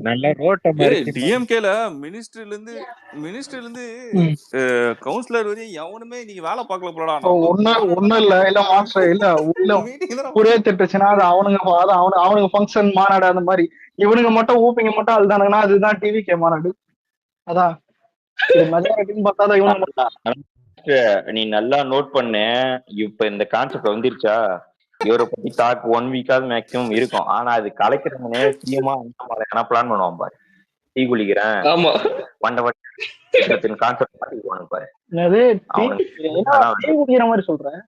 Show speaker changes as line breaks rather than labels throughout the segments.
நல்லா ரோட்ட மறைச்சு
டிஎம்கேல மினிஸ்ட்ரில இருந்து கவுன்சிலர் வரையும் எவனுமே இன்னைக்கு வேலை பார்க்கல போலடா.
ஒண்ணும் இல்ல மாஸ்டர் இல்ல உள்ள ஒரே திட்டுச்சுன்னா அது அவனுங்க ஃபங்க்ஷன் மாநாடு அந்த மாதிரி இவனுங்க மட்டும் ஊப்பிங்க மட்டும் அதுதானுங்கன்னா அதுதான் டிவிகே மாநாடு. அதான் மெஜாரிட்டின்னு பார்த்தா இவனுங்க.
நீ நல்லா நோட் பண்ணு, இப்ப இந்த கான்செப்ட் வந்துருச்சா, இவரை பத்தி டாக் 1 வீக்காவது மேக்சிமம் இருக்கும். ஆனா அது கலைக்கிறவனே சீமா என்ன பிளான் பண்ணுவான் பாரு, டீ குளிக்கிறேன் வண்டவட்டின் கான்செப்ட் மாட்டிக்குவானு பாரு.
டீ குடிக்கிற மாதிரி சொல்றேன்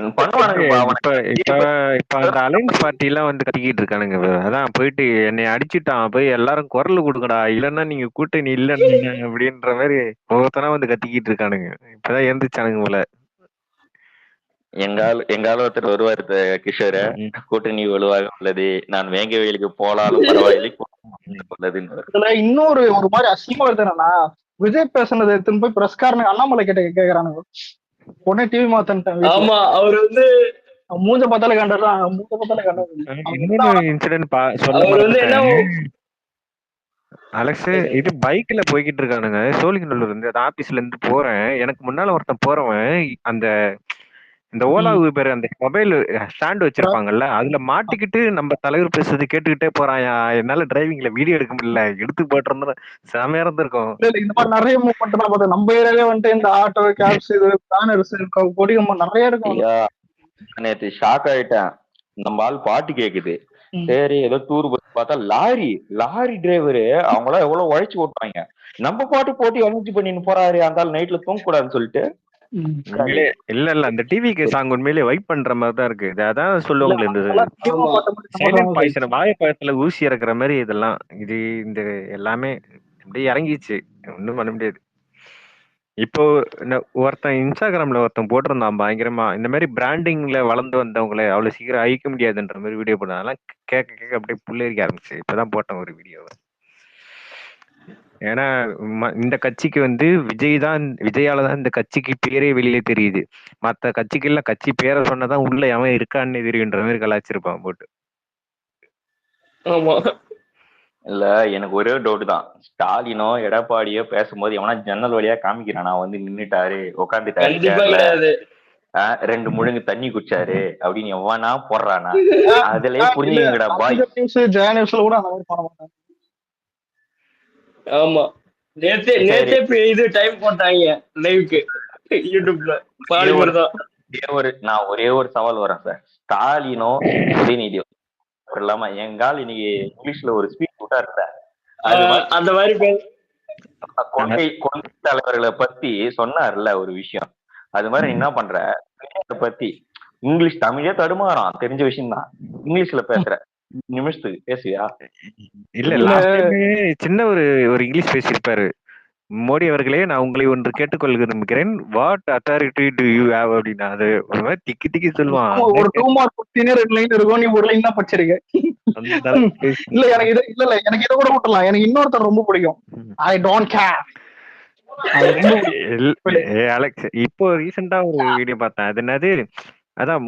இப்ப அந்த அலைன்ஸ் பார்ட்டி எல்லாம் வந்து கத்திக்கிட்டு இருக்கானுங்க. அதான் போயிட்டு என்னை அடிச்சுட்டான், போய் எல்லாரும் குரல் கொடுங்கடா, இல்லன்னா நீங்க கூட்டணி இல்லன்னு அப்படின்ற மாதிரி ஒவ்வொருத்தனா வந்து கத்திக்கிட்டு இருக்கானுங்க. இப்பதான் எழுந்துச்சானுங்க போல.
எங்கால ஒருத்தர் வருவாரு கிஷோர, கூட்டணி வலுவாக உள்ளது, நான் வேங்க வேலைக்கு போனாலும் பரவாயில்லை உள்ளது.
இன்னொரு ஒரு மாதிரி அசிங்கமா இருக்குன்னா, விஜய் பேசுனது எடுத்துன்னு போய் பிரஸ்காரனுக்கு அண்ணாமலை கேக்குறானுங்க. உடனே டிவி மாத்தன்ட்டாங்க.
ஆமா, அவர் வந்து
மூஞ்ச பார்த்தாலே கண்டதான். மூஞ்ச பார்த்தாலே கண்டது.
இன்சிடென்ட் சொல்ல அலெக்ஸ், இது பைக்ல போய்கிட்டு இருக்கானுங்க சோழிங்கநல்லூர்ல இருந்து. அந்த ஆபீஸ்ல இருந்து போறேன், எனக்கு முன்னால ஒருத்தன் போறவன் அந்த இந்த ஓலா ஊபர் அந்த மொபைல் ஸ்டாண்ட் வச்சிருப்பாங்கல்ல, அதுல மாட்டிக்கிட்டு நம்ம தலைவர் பேசுறது கேட்டுக்கிட்டே போறான். என்னால டிரைவிங்ல வீடியோ எடுக்க முடியல, எடுத்து போட்டிருந்தா செமையா இருந்திருக்கும்.
இந்த மாதிரி நிறைய மூவ்மெண்ட் பார்த்தேன் நம்ம ஏரியாவே வந்துட்டு. இந்த ஆட்டோ கேப்ஸ் இது பேனர்ஸ் கொடிகம்பம் நிறைய இருக்கும்.
நேற்று ஷாக் ஆயிட்டேன். நம்ம ஆள் பாட்டு கேக்குது, சரி ஏதோ டூர் பஸ் பார்த்தா லாரி டிரைவரு அவங்களாம் எவ்வளவு உழைச்சு ஓட்டுவாங்க, நம்ம பாட்டு போட்டு எமர்ஜி பண்ணின்னு போறாரு, அந்த ஆள் நைட்ல தூங்க கூடாதுன்னு சொல்லிட்டு.
இல்ல அந்த டிவிக்கு சாங் உண்மையிலேயே வைப் பண்ற மாதிரி தான் இருக்கு. அதான் சொல்லுவாங்களே, இந்த சைலண்ட் பாய்சன் வாழைப்பழத்துல ஊசி இறக்குற மாதிரி இதெல்லாம். இது இந்த எல்லாமே அப்படியே இறங்கிச்சு, ஒன்றும் பண்ண முடியாது. இப்போ ஒருத்தன் இன்ஸ்டாகிராம்ல ஒருத்தன் போட்டிருந்தான் பயங்கரமா, இந்த மாதிரி பிராண்டிங்ல வளர்ந்து வந்தவங்களை அவ்வளவு சீக்கிரம் அழிக்க முடியாதுன்ற மாதிரி வீடியோ போட்டான். அதெல்லாம் கேட்க அப்படியே புள்ளரிக்க ஆரம்பிச்சு. இப்பதான் போட்டேன் ஒரு வீடியோவை. ஏன்னா இந்த கட்சிக்கு வந்து விஜயால தான் இந்த கட்சிக்கு பேரே வெளியிலே தெரியுது. மத்த கட்சிகள்ல கட்சி பேரை சொன்னதான் உள்ள எவன் இருக்கான்னு தெரியுன்ற மாதிரி கலாச்சிருப்பான் போட்டு.
இல்ல, எனக்கு ஒரே டவுட் தான், ஸ்டாலினோ எடப்பாடியோ பேசும்போது எவனா ஜன்னல் வழியா காமிக்கிறான் நான் வந்து நின்னுட்டாரு உட்காந்துட்டாரு 2 முழுங்கு தண்ணி குடிச்சாரு அப்படின்னு எவனா போடுறானா? அதுலயே புரிஞ்சுங்கடா பாய்.
ஆமா, நேத்தே இது டைம் போட்டாங்க லைவ்க்கு யூடியூப்ல.
நான் ஒரே ஒரு சவால் வரேன் சார், ஸ்டாலினோ உதயநிதியோ இல்லாம எங்கால் இன்னைக்கு இங்கிலீஷ்ல ஒரு ஸ்பீச் விட்டாருல,
அந்த மாதிரி
கொள்கை தலைவர்களை பத்தி சொன்னார்ல ஒரு விஷயம், அது மாதிரி என்ன பண்ற பத்தி இங்கிலீஷ் தமிழே தடுமாறான், தெரிஞ்ச விஷயம் தான், இங்கிலீஷ்ல பேசுற நிமிஷத்துக்கு பேசுவியா?
இல்ல சின்ன ஒரு இங்கிலீஷ் பேசியிருப்பாரு. மோடி அவர்களே, நான் உங்களை ஒன்று கேட்டுக்கொள்ள விரும்புகிறேன், what authority to you have அப்படின்னா அது ஒரு மாதிரி திக்கி சொல்லுவான்.
ஒரு 2 மார்க் 2 லைன் இருக்கும், நீ ஒரு லைன் தான் படிச்சிருக்க. இல்ல எனக்கு எனக்கு இதை கூட விட்டுலாம். எனக்கு இன்னொருத்தர் ரொம்ப பிடிக்கும், ஐ டோன்ட் கேர்.
அலெக்ஸ், இப்போ ரீசெண்டா ஒரு வீடியோ பார்த்தேன். அது என்னது, அதான்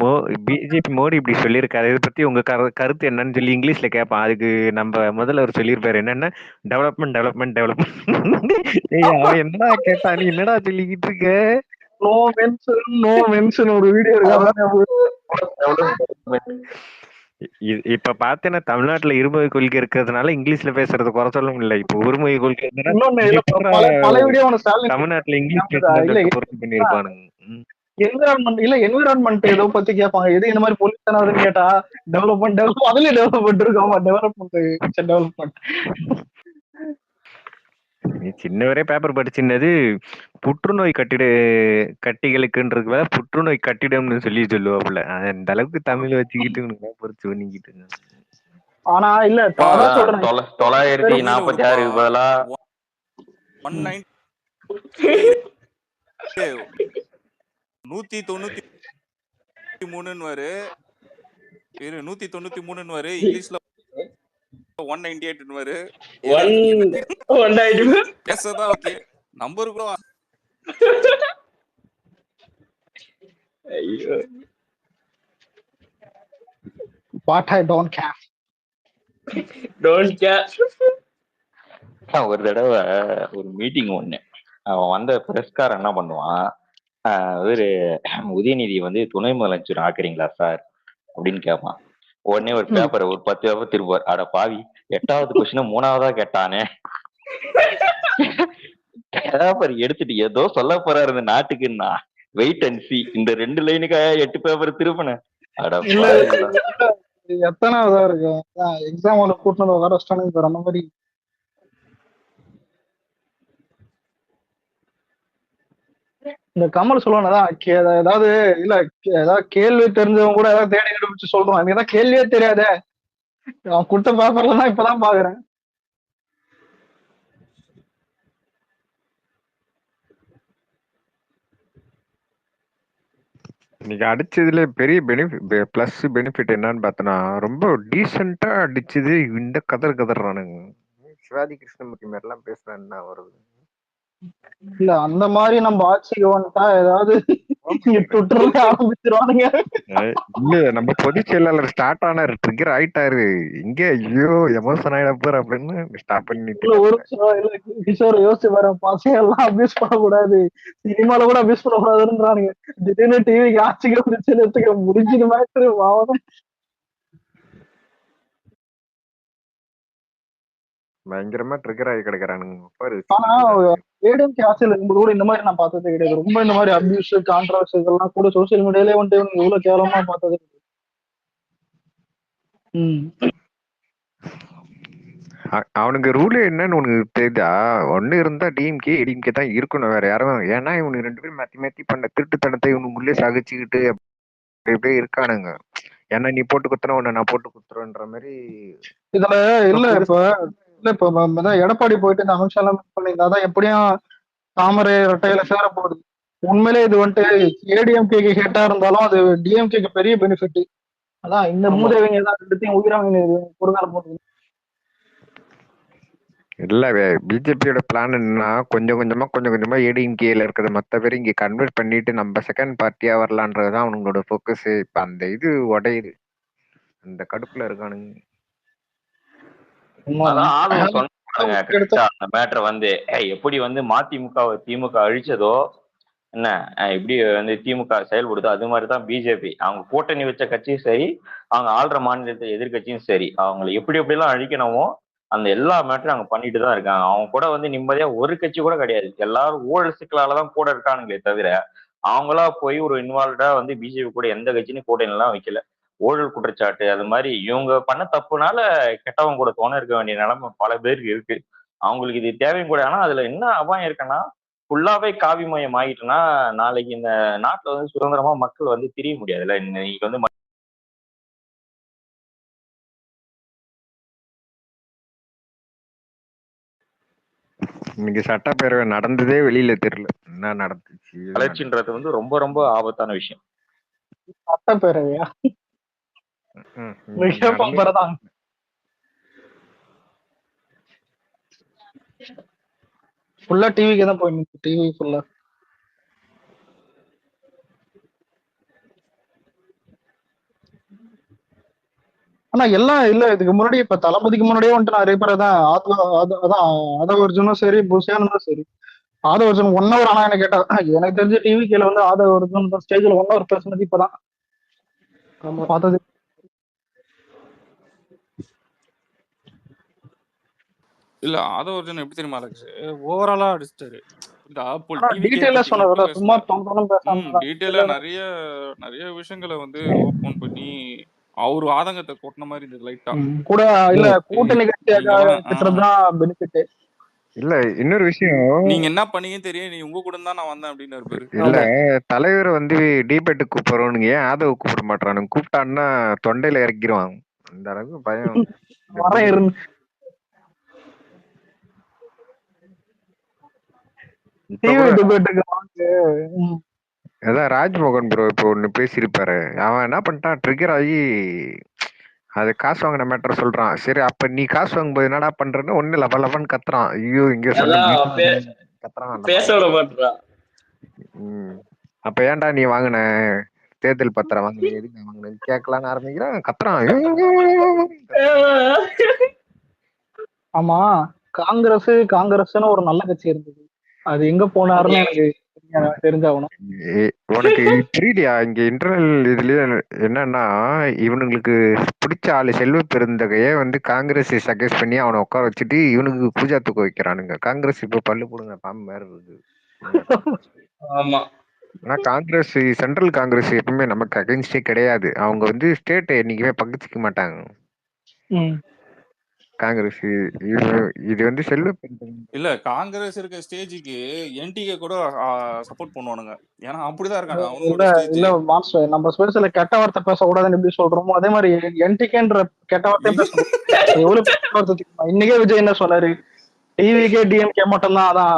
பிஜேபி மோடி இப்படி சொல்லியிருக்காரு, இதை பத்தி உங்க கருத்து என்னன்னு சொல்லி இங்கிலீஷ்ல கேட்பான். அதுக்கு நம்ம முதல்ல அவர் சொல்லியிருப்பாரு என்னன்னா, டெவலப்மெண்ட். அவன் என்னடா கேட்டா, நீ என்னடா சொல்லிக்கிட்டு இருக்க?
நோ மென்ஷன் ஒரு வீடியோ இருக்கு.
இப்ப பாத்தீங்கன்னா தமிழ்நாட்டுல இருமொழி கொள்கை இருக்கிறதுனால இங்கிலீஷ்ல பேசுறது குறை சொல்ல முடியல. இப்ப ஒருமொழி கொள்கை தமிழ்நாட்டுல இங்கிலீஷ் பொறுத்து பண்ணிருப்பானுங்க.
என்விரான்மெண்ட் ஏதோ பத்தி கேட்பாங்க, எது இந்த மாதிரி பொல்யூஷன் ஆகுதுன்னு கேட்டா டெவலப்மெண்ட் அதுலயே டெவலப்மெண்ட் இருக்கும். டெவலப்மெண்ட்
சின்னவரே பேப்பர் படிச்சிருந்தது புற்றுநோய் கட்டிகளுக்குன்றது புற்றுநோய் கட்டிடம்னு சொல்லுவாப்புல. அந்த அளவுக்கு தமிழ் வச்சுக்கிட்டு பொறுத்து பண்ணிக்கிட்டு.
ஆனா இல்ல
946 பதிலா
193 வரு 193 வரு, இங்கிலீஷ்ல 198 வரு. பேசதான் ஓகே, நம்பர் கூட
what I don't care.
Don't care.
ஒரு தடவை ஒரு மீட்டிங் ஒண்ணு, அவன் வந்த பிரஸ்காரன் என்ன பண்ணுவான், இவரு உதயநிதி வந்து துணை முதலமைச்சர் ஆக்குறீங்களா சார் அப்படின்னு கேட்பான். உடனே ஒரு பேப்பரை ஒரு 10 பேப்பர் திருப்பார். அட பாவி, 8வது கொஸ்டின் 3வதா கேட்டானே. பேப்பர் எடுத்துட்டு ஏதோ சொல்ல போறாரு இந்த நாட்டுக்குன்னா, வெயிட் அண்ட் சி, இந்த 2 லைனுக்காக 8 பேப்பர் திருப்பினேன். அட
எத்தனாவதா இருக்கு எக்ஸாம் ஒன்று கூட்டினது வர வச்சிட்டானுங்க அந்த மாதிரி. இந்த கமல் சொல்லுவானதான் ஏதாவது இல்ல, ஏதாவது கேள்வி தெரிஞ்சவங்க கூட ஏதாவது தேடி கண்டுபிடிச்சு சொல்றான். எனக்கு தான் கேள்வியே தெரியாதே, அவன் கொடுத்த பேப்பர்ல தான் இப்பதான் பாக்குறேன்.
இன்னைக்கு அடிச்சதுல பெரிய பிளஸ் பெனிஃபிட் என்னன்னு பார்த்தோன்னா, ரொம்ப டீசெண்டா அடிச்சது. இந்த கதறானுங்க. சிவாஜி கிருஷ்ணமூர்த்தி மாதிரி எல்லாம் பேசுறான்னு வருது.
இல்ல அந்த மாதிரி நம்ம ஆட்சிக்கு வந்துட்டா ஏதாவது ஆரம்பிச்சிருவானுங்க.
இல்ல, நம்ம பொதுச் செயலாளர் ஸ்டார்ட் ஆனாரு, ட்ரிகர் ஆயிட்டாரு. இங்க ஐயோ எமோஷன் ஆயிடப்பாரு அப்படின்னு ஸ்டாப் பண்ணிட்டு
ஒரு கிஷோர் யோசிச்சு பாரு, பசங்க எல்லாம் அபியூஸ் பண்ணக்கூடாது, சினிமால கூட அபியூஸ் பண்ணக்கூடாதுன்றானுங்க. திடீர்னு டிவிக்கு ஆட்சிக்கு வந்துச்சு முடிஞ்சது மேட்ரு வாவதான்.
பயங்கரமா ட்ரிகர் ஆகி கிடக்குறானுங்க பாரு.
ஆனா ஏடிஎம்கே ஆட்சியில் இருக்கும்போது கூட இந்த மாதிரி நான் பார்த்ததே கிடையாது. ரொம்ப இந்த மாதிரி அபியூஸ் கான்ட்ரவர்சி இதெல்லாம் கூட சோசியல் மீடியாலே வந்துட்டு இவ்வளவு கேவலமா பார்த்தது.
அவனுக்கு ரூல் என்னன்னு உனக்கு தெரியுதா? ஒண்ணு இருந்தா டிஎம்கே ஏடிஎம்கே தான் இருக்கணும், வேற யாரும். ஏன்னா இவனுக்கு 2 பேரும் மாத்தி மாத்தி பண்ண திருட்டுத்தனத்தை இவனுக்குள்ளே சகிச்சுக்கிட்டு அப்படியே இருக்கானுங்க. ஏன்னா நீ போட்டு குத்துற உன்ன நான் போட்டு குத்துறேன்ற மாதிரி.
இதுல இப்ப எடப்பாடி போயிட்டு இந்த அமித்ஷா எல்லாம் பண்ணியிருந்தாதான் எப்படியும் தாமரை ரெட்டையில சேர போகுது. உண்மையிலே இது வந்துட்டு ஏடிஎம்கேக்கு ஹெட்டா இருந்தாலும் அது டிஎம்கேக்கு பெரிய பெனிஃபிட். அதான் இந்த மூதேவிங்க தான் 2த்தையும் உயிராங்க பொருளாதார போகுது.
இல்ல, பிஜேபியோட பிளான் என்னன்னா கொஞ்சம் கொஞ்சமா ஏடிஎம்கேல இருக்கிறது மத்த பேர் இங்க கன்வெர்ட் பண்ணிட்டு நம்ம செகண்ட் பார்ட்டியா வரலான்றதுதான் அவங்களோட போக்கஸ். இப்ப அந்த இது உடையுது, அந்த கடுப்புல இருக்கானுங்க.
அந்த மேட்டர் வந்து எப்படி வந்து மதிமுக திமுக அழிச்சதோ என்ன, இப்படி வந்து திமுக செயல்படுதோ அது மாதிரிதான் பிஜேபி. அவங்க கூட்டணி வச்ச கட்சியும் சரி, அவங்க ஆள்ற மாநிலத்தை எதிர்கட்சியும் சரி, அவங்களை எப்படி எப்படிலாம் அழிக்கணுமோ அந்த எல்லா மேட்டரும் அவங்க பண்ணிட்டு தான் இருக்காங்க. அவங்க கூட வந்து நிம்மதியா ஒரு கட்சி கூட கிடையாது. எல்லாரும் ஊழல் சிக்கலாலதான் கூட இருக்கானுங்களே தவிர அவங்களா போய் ஒரு இன்வால்வ்டா வந்து பிஜேபி கூட எந்த கட்சியும் கூட்டணி எல்லாம் வைக்கல. ஊழல் குற்றச்சாட்டு அது மாதிரி இவங்க பண்ண தப்புனால கெட்டவங்க கூட தோண இருக்க வேண்டிய நிலைமை பல பேருக்கு இருக்கு. அவங்களுக்கு இது தேவையும் கூட. ஆனா அதுல என்ன அபாயம் இருக்குன்னா, ஃபுல்லாவே காவிமயம் ஆகிட்டுனா நாளைக்கு இந்த நாட்டுல வந்து சுதந்திரமா மக்கள் வந்து திரிய முடியாதுல்ல. இன்னைக்கு வந்து
இன்னைக்கு சட்டப்பேரவை நடந்ததே வெளியில தெரியல என்ன நடந்துச்சு.
வளர்ச்சின்றது வந்து ரொம்ப ரொம்ப ஆபத்தான விஷயம்.
சட்டப்பேரவையா? ஃபுல்லா டிவிக்கு தான் போயிருக்கு. டிவி ஃபுல்லா ஆனா எல்லாம் இல்ல. இதுக்கு முன்னாடி இப்ப தளபதிக்கு முன்னாடியே வந்துட்டு நிறைய பேர் அதான் ஆதவர்ஜுனும் சரி, புஷியானந்தும் சரி. ஆதவர்ஜுன் 1 hour. ஆனா என்ன கேட்டா எனக்கு தெரிஞ்ச டிவி கேல வந்து ஆதவர்ஜுன் ஸ்டேஜ்ல 1 hour பேசுனது இப்பதான் பார்த்தது.
இல்ல ஆதவர்ஜுன் எப்படி தெரியுமா அலெக்ஸ், ஓவராலா அடிச்சிட்டாரு. டீடைலா நிறைய விஷயங்களை வந்து ஓபன் பண்ணி அவரு ஆதங்கத்தை கொட்டின மாதிரி இருந்தது லைட்டா
கூட. இல்ல கூட்டணி கட்சிதான் பெனிஃபிட்.
இல்ல இன்னொரு விஷயம்,
நீங்க என்ன பண்ணீங்கன்னு தெரியும், நீ உங்க கூட தான் நான் வந்தேன் அப்படின்னு இருப்பாரு.
இல்ல தலைவர் வந்து டிபேட்டு கூப்பிடுறோனுங்க, ஏன் ஆதவ கூப்பிட மாட்டானுங்க? கூப்பிட்டான்னா தொண்டையில இறக்கிடுவாங்க. அந்த அளவுக்கு பயம். அதான் ராஜ்மோகன் ப்ரோ இப்போ ஒண்ணு பேசியிருப்பாரு. அவன் என்ன பண்ணிட்டான், ட்ரிகர் ஆகி அது காசு வாங்கின மேட்டர் சொல்றான். சரி அப்ப நீ காசு வாங்கும்போது என்னடா பண்றன்னு ஒண்ணு லவன் கத்துறான். ஐயோ இங்க கத்துறான்.
பேச விட மாட்டான்.
அப்ப ஏன்டா நீ வாங்கின தேர்தல் பத்திரம் வாங்கினேன், எதுக்கு வாங்கினேன் கேட்கலான்னு ஆரம்பிக்கிறான், கத்துறான்.
ஆமா, காங்கிரஸ்னு ஒரு நல்ல கட்சி இருந்தது, அது எங்க போனாருன்னு எனக்கு தெரிஞ்சாகணும்.
உனக்கு புரியலையா? இங்க இன்டர்னல் இதுலயே என்னன்னா, இவனுங்களுக்கு பிடிச்ச ஆளு செல்வ பெருந்தகைய வந்து காங்கிரஸ் சஜஸ்ட் பண்ணி அவனை உட்கார வச்சுட்டு இவனுக்கு பூஜா தூக்க வைக்கிறானுங்க. காங்கிரஸ் இப்ப பல்லு போடுங்க பாம்பு மாதிரி இருக்கு.
ஆமா,
ஆனா காங்கிரஸ், சென்ட்ரல் காங்கிரஸ் எப்பவுமே நமக்கு அகைன்ஸ்டே கிடையாது. அவங்க வந்து ஸ்டேட்டை என்னைக்குமே பகிச்சிக்க மாட்டாங்க. காங்கிரஸ் இது வந்து செல்வ பெருந்தகை
இல்ல காங்கிரஸ் இருக்க ஸ்டேஜுக்கு என்டிகே கூட சப்போர்ட் பண்ணுவானுங்க. ஏன்னா அப்படிதான் இருக்காங்க அவங்களோட ஸ்டேஜ்.
இல்ல மாஸ்டர், நம்ம ஸ்பேஸ்ல கெட்ட வார்த்தை பேசக்கூடாதுன்னு எப்படி சொல்றோமோ அதே மாதிரி என்டிகேன்ற கெட்ட வார்த்தையும் பேசணும். எவ்வளவு கெட்ட வார்த்தை தெரியுமா? இன்னைக்கே விஜய் என்ன சொன்னாரு, டிவிகே டிஎம்கே மட்டும் தான், அதான்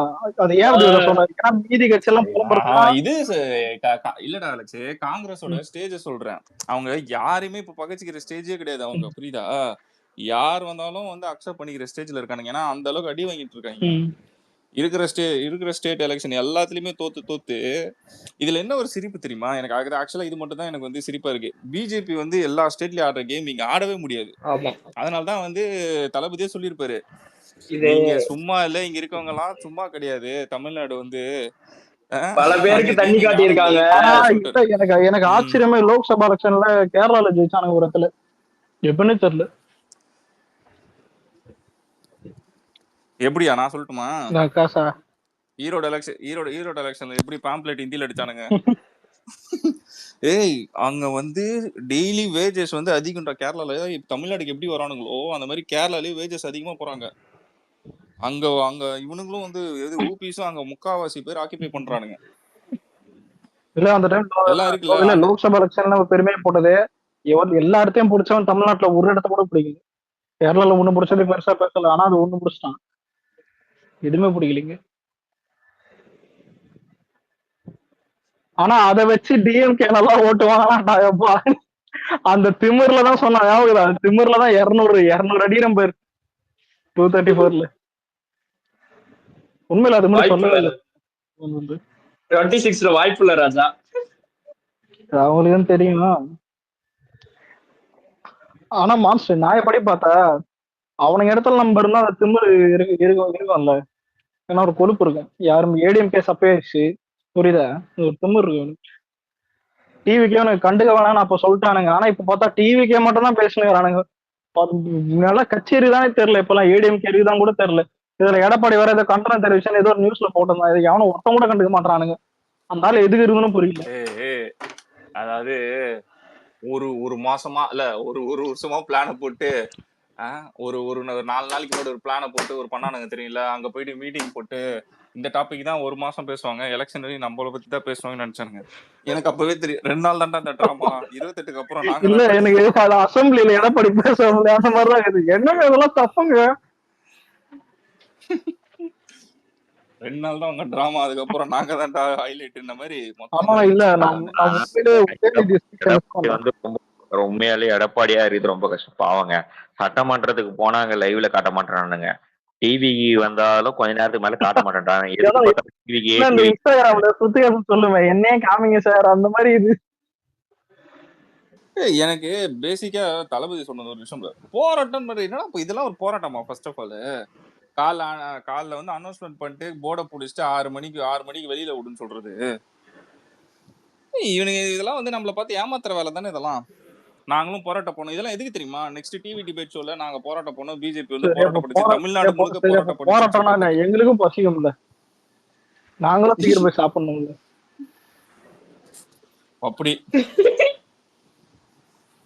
அது ஏன் அப்படி சொன்னாரு? ஏன்னா மீதி கட்சி எல்லாம்
இது இல்லடா அலெக்ஸ், காங்கிரஸோட ஸ்டேஜ சொல்றேன். அவங்க யாருமே இப்ப பகச்சிக்கிற ஸ்டேஜே கிடையாது அவங்க, புரியுதா? யார் வந்தாலும் வந்து அக்செப்ட் பண்ணிக்கிற ஸ்டேஜ்ல இருக்கானுங்க. ஏன்னா அந்த அளவுக்கு அடி வாங்கிட்டு இருக்காங்க. இருக்கிற ஸ்டேட் எலெக்ஷன் எல்லாத்துலயுமே தோத்து. இதுல என்ன ஒரு சிரிப்பு தெரியுமா எனக்கு? ஆக்சுவலா இது மட்டும் தான் எனக்கு வந்து சிரிப்பா இருக்கு. பிஜேபி வந்து எல்லா ஸ்டேட்லயும் ஆடுற கேம் இங்க ஆடவே முடியாது. அதனாலதான் வந்து தளபதியே சொல்லியிருப்பாரு, நீங்க சும்மா இல்ல, இங்க இருக்கவங்க எல்லாம் சும்மா கிடையாது. தமிழ்நாடு வந்து
பல பேருக்கு தண்ணி காட்டி இருக்காங்க.
எனக்கு ஆச்சரியமே, லோக்சபா எலெக்ஷன்ல கேரளால ஜெயிச்சானுங்க ஒரு இடத்துல, எப்பன்னு தெரியல.
எப்படியா நான் சொல்லட்டுமா?
ஈரோடு
எலெக்ஷன்ல எப்படி பாம்ப்ளெட் ஹிந்தில அடிச்சானுங்க. ஏய், அங்க வந்து டெய்லி வேஜஸ் வந்து அதிகம்டா கேரளால. தமிழ்நாடுக்கு எப்படி வரானுங்களோ அந்த மாதிரி கேரளாலயே வேஜஸ் அதிகமா போறாங்க. அங்க இவனுங்களும் வந்து ஊபிஸும் அங்க முக்காவாசி பேர் ஆக்கிபை பண்றானுங்க.
இல்ல அந்த டைம் லோக்சபா எலெக்ஷன்ல பெருமையா போட்டது, எல்லா இடத்தையும் பிடிச்சவன் தமிழ்நாட்டுல ஒரு இடத்த கூட பிடிக்கல. கேரளால ஒண்ணு பிடிச்சது பெருசா பேசல, ஆனா அது ஒண்ணு பிடிச்சிட்டான், எதுவுமே பிடிக்கலீங்க. ஆனா அதை வச்சு டிஎம்கே நல்லா ஓட்டு வாங்கலாம்டா. அந்த திமிர்லதான் சொன்னா, திமிர்லதான் 200 அடி நம்பர் 234ல. உண்மையில அது மாதிரி சொல்லவே இல்லை.
26ல வாய்ப்பு இல்ல ராஜா,
அவங்களுக்கு தெரியுமா? ஆனா மாஸ்டர் நான் எப்படி பார்த்தா, அவனுங்க இடத்துல நம்ம இருந்தா அந்த திமிரு இருக்கும்ல, ஏன்னா ஒரு கொழுப்பு இருக்கும். யாரும் ஏடிஎம்கே சப்பேச்சு, புரியுதா? ஒரு திமிர் இருக்கு. டிவிக்கே உனக்கு கண்டுக்க வேணாம்னு அப்ப சொல்லிட்டானுங்க. ஆனா இப்ப பார்த்தா டிவிக்கே மட்டும் தான் பேசுனுங்கிறானுங்க. நல்லா கச்சேரி தானே தெரியல, இப்பெல்லாம் ஏடிஎம்கே இருக்குதான் கூட தெரியல. இதுல எடப்பாடி வேற ஏதோ கண்டனம் தெரிவிச்சு ஏதோ ஒரு நியூஸ்ல போட்டிருந்தான், இது எவனும் ஒருத்தம் கூட கண்டுக்க மாட்டானுங்க. அதனால எதுக்கு இருக்குன்னு புரியல.
அதாவது ஒரு மாசமா இல்ல ஒரு வருஷமா பிளான போட்டு ஒரு 4 நாளைக்கு முன்னாடி ஒரு பிளான போட்டு ஒரு பண்ணானுங்க தெரியல. அங்க போயிட்டு மீட்டிங் போட்டு இந்த டாபிக் தான் ஒரு மாசம் பேசுவாங்க, எலெக்ஷன் வரையும் நம்மள பத்தி தான் பேசுவாங்கன்னு நினைச்சானுங்க. எனக்கு அப்பவே தெரியும் 2 நாள் தான்டா இந்த டிராமா, 28க்கு அப்புறம் நாங்க
இல்ல எனக்கு அசம்பிளில எடப்பாடி பேசுவாங்க அந்த மாதிரிதான் இருக்குது. என்னங்க இதெல்லாம் தப்புங்க.
2 நாள் தான் உங்க டிராமா, அதுக்கப்புறம் நாங்க தான் ஹைலைட் இந்த மாதிரி.
உண்மையாலே எடப்பாடியா இருக்குது ரொம்ப கஷ்டம் பாவங்க. சட்டமன்றத்துக்கு போனாங்க லைவ்ல காட்ட மாட்டானுங்க, டிவி வந்தாலும் கொஞ்ச நேரத்துக்கு மேல காட்ட மாட்டேன்றாங்க.
இன்ஸ்டாகிராம்ல சுத்தி சொல்லுவேன் என்னையே காமிங்க சார் அந்த மாதிரி. இது
எனக்கு பேசிக்கா தளபதி சொன்னது ஒரு விஷயம், போராட்டம் என்னன்னா இதெல்லாம் ஒரு போராட்டமா? ஃபர்ஸ்ட் ஆஃப் ஆல் காலைல வந்து அனௌன்ஸ்மெண்ட் பண்ணிட்டு போர்டை பிடிச்சிட்டு 6 மணிக்கு வெளியில விடுன்னு சொல்றது, இவனுங்க இதெல்லாம் வந்து நம்மளை பார்த்து ஏமாத்துற வேலை தானே இதெல்லாம். நாங்களும் போராட்டம் போனோம், இதெல்லாம் எதுக்கு தெரியுமா? நெக்ஸ்ட் டிவி டிபேட் ஷோல நாங்க போராட்டம் போனோம், பிஜேபி வந்து போராட்டம் படிச்சு தமிழ்நாடு முழுக்க
போராட்டம்னா எங்களுக்கும் பசிக்கும்ல, நாங்களும் சீக்கிரம் போய் சாப்பிடணும்ல.
அப்படி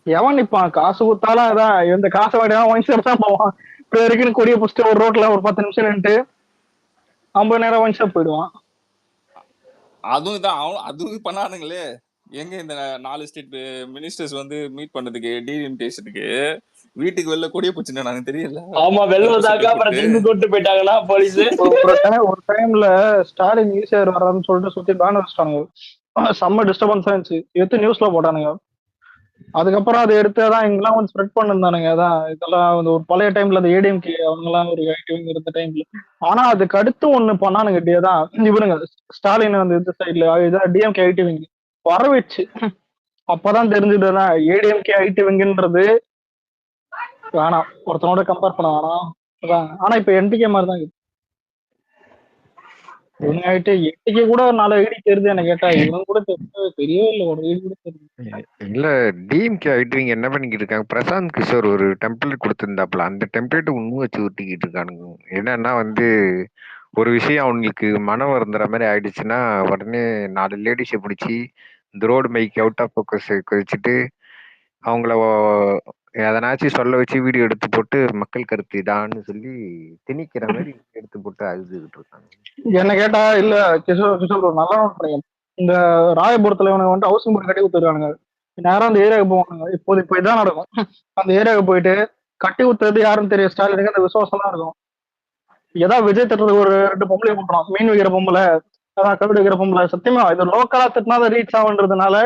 எவன் நிப்பான்? காசு கொடுத்தாலும் அதான், இந்த காசை வாங்கினா ஒயின் ஷாப் தான் போவான். இப்போ வரைக்கும் கொடியை பிடிச்சிட்டு ஒரு ரோட்ல ஒரு 10 நிமிஷம் நின்று 50 நேரம் ஒயின் ஷாப் போயிடுவான்.
அதுவும் பண்ணானுங்களே. எங்க இந்த 4 ஸ்டேட் மினிஸ்டர்ஸ் வந்து மீட் பண்ணதுக்கு டிஎம்கேஷனுக்கு வீட்டுக்கு வெளில கொடிய பிடிச்சுன்னு எனக்கு தெரியல.
ஆமா, வெளில வந்தாக்கா அப்புறம் திரும்பி கூட்டு போயிட்டாங்களா போலீஸ்.
ஒரு டைம்ல ஸ்டாலின் ஈஸியார் வர்றாருன்னு சொல்லிட்டு சுத்தி பேனர் வச்சிட்டானுங்க, செம்ம டிஸ்டர்பன்ஸா இருந்துச்சு, எடுத்து நியூஸ்ல போட்டானுங்க. அதுக்கப்புறம் அதை எடுத்துதான் இங்கெல்லாம் வந்து ஸ்ப்ரெட் பண்ணிருந்தானுங்க. அதான் இதெல்லாம் ஒரு பழைய டைம்ல அந்த ஏடிஎம்கே அவங்க எல்லாம் ஒரு ஆக்டிவிங் இருந்த டைம்ல. ஆனா அதுக்கு அடுத்து ஒண்ணு பண்ணானுங்க, தான் இவனுங்க ஸ்டாலின் வந்து இந்த சைட்ல டிஎம்கே ஆக்டிவிங் வரவச்சு அப்பதான் தெரிஞ்சுதுன்னா ஏடிஎம்கே ஐடிவிங்கன்றது வேணாம், ஒருத்தனோட கம்பேர் பண்ண வேணாம். அதான். ஆனா இப்ப என்டிகே மாதிரி தான் இவங்க ஆயிட்டு என்டிகே கூட 4 ஐடி தெரியுது எனக்கு கேட்டா. இவங்க கூட தெரியவே இல்லை, ஒரு ஐடி கூட தெரியும்.
இல்ல டிஎம்கே ஐட்விங் என்ன பண்ணிக்கிட்டு இருக்காங்க, பிரசாந்த் கிஷோர் ஒரு டெம்ப்ளேட் கொடுத்திருந்தாப்புல, அந்த டெம்ப்ளேட் இன்னும் வச்சு ஊட்டிக்கிட்டு இருக்கானுங்க. என்னன்னா வந்து ஒரு விஷயம் அவங்களுக்கு மனம் வருந்துற மாதிரி ஆயிடுச்சுன்னா உடனே 4 லேடிஸை பிடிச்சி இந்த road mic out of focus வச்சுட்டு அவங்கள எதனாச்சும் சொல்ல வச்சு வீடியோ எடுத்து போட்டு மக்கள் கருத்து இதான்னு சொல்லி திணிக்கிற மாதிரி எடுத்து போட்டு அழுதுகிட்டு இருக்காங்க.
என்ன கேட்டா இல்ல கிஷோர் கிஷோர் நல்லா பண்ணிங்க. இந்த ராயபுரத்துல இவனுக்கு வந்துட்டு ஹவுசிங் போர்டு கட்டி கொடுத்துருக்கானுங்க. நேரம் அந்த ஏரியாவுக்கு போவானுங்க. இப்போ இதான் நடக்கும். அந்த ஏரியாவுக்கு போயிட்டு கட்டி கொடுத்தது யாருன்னு தெரியும், ஸ்டாலினுக்கு அந்த விசுவாசம் தான் இருக்கும். ஏதாவது விஜய் திட்டத்துக்கு ஒரு 2 பொம்பளை பண்றோம், மீன் வைக்கிற பொம்பளை, அதான் கவிடு வைக்கிற பொம்பளை. சத்தியமா இது லோக்கலா திட்டினா ரீச் ஆகுன்றதுனால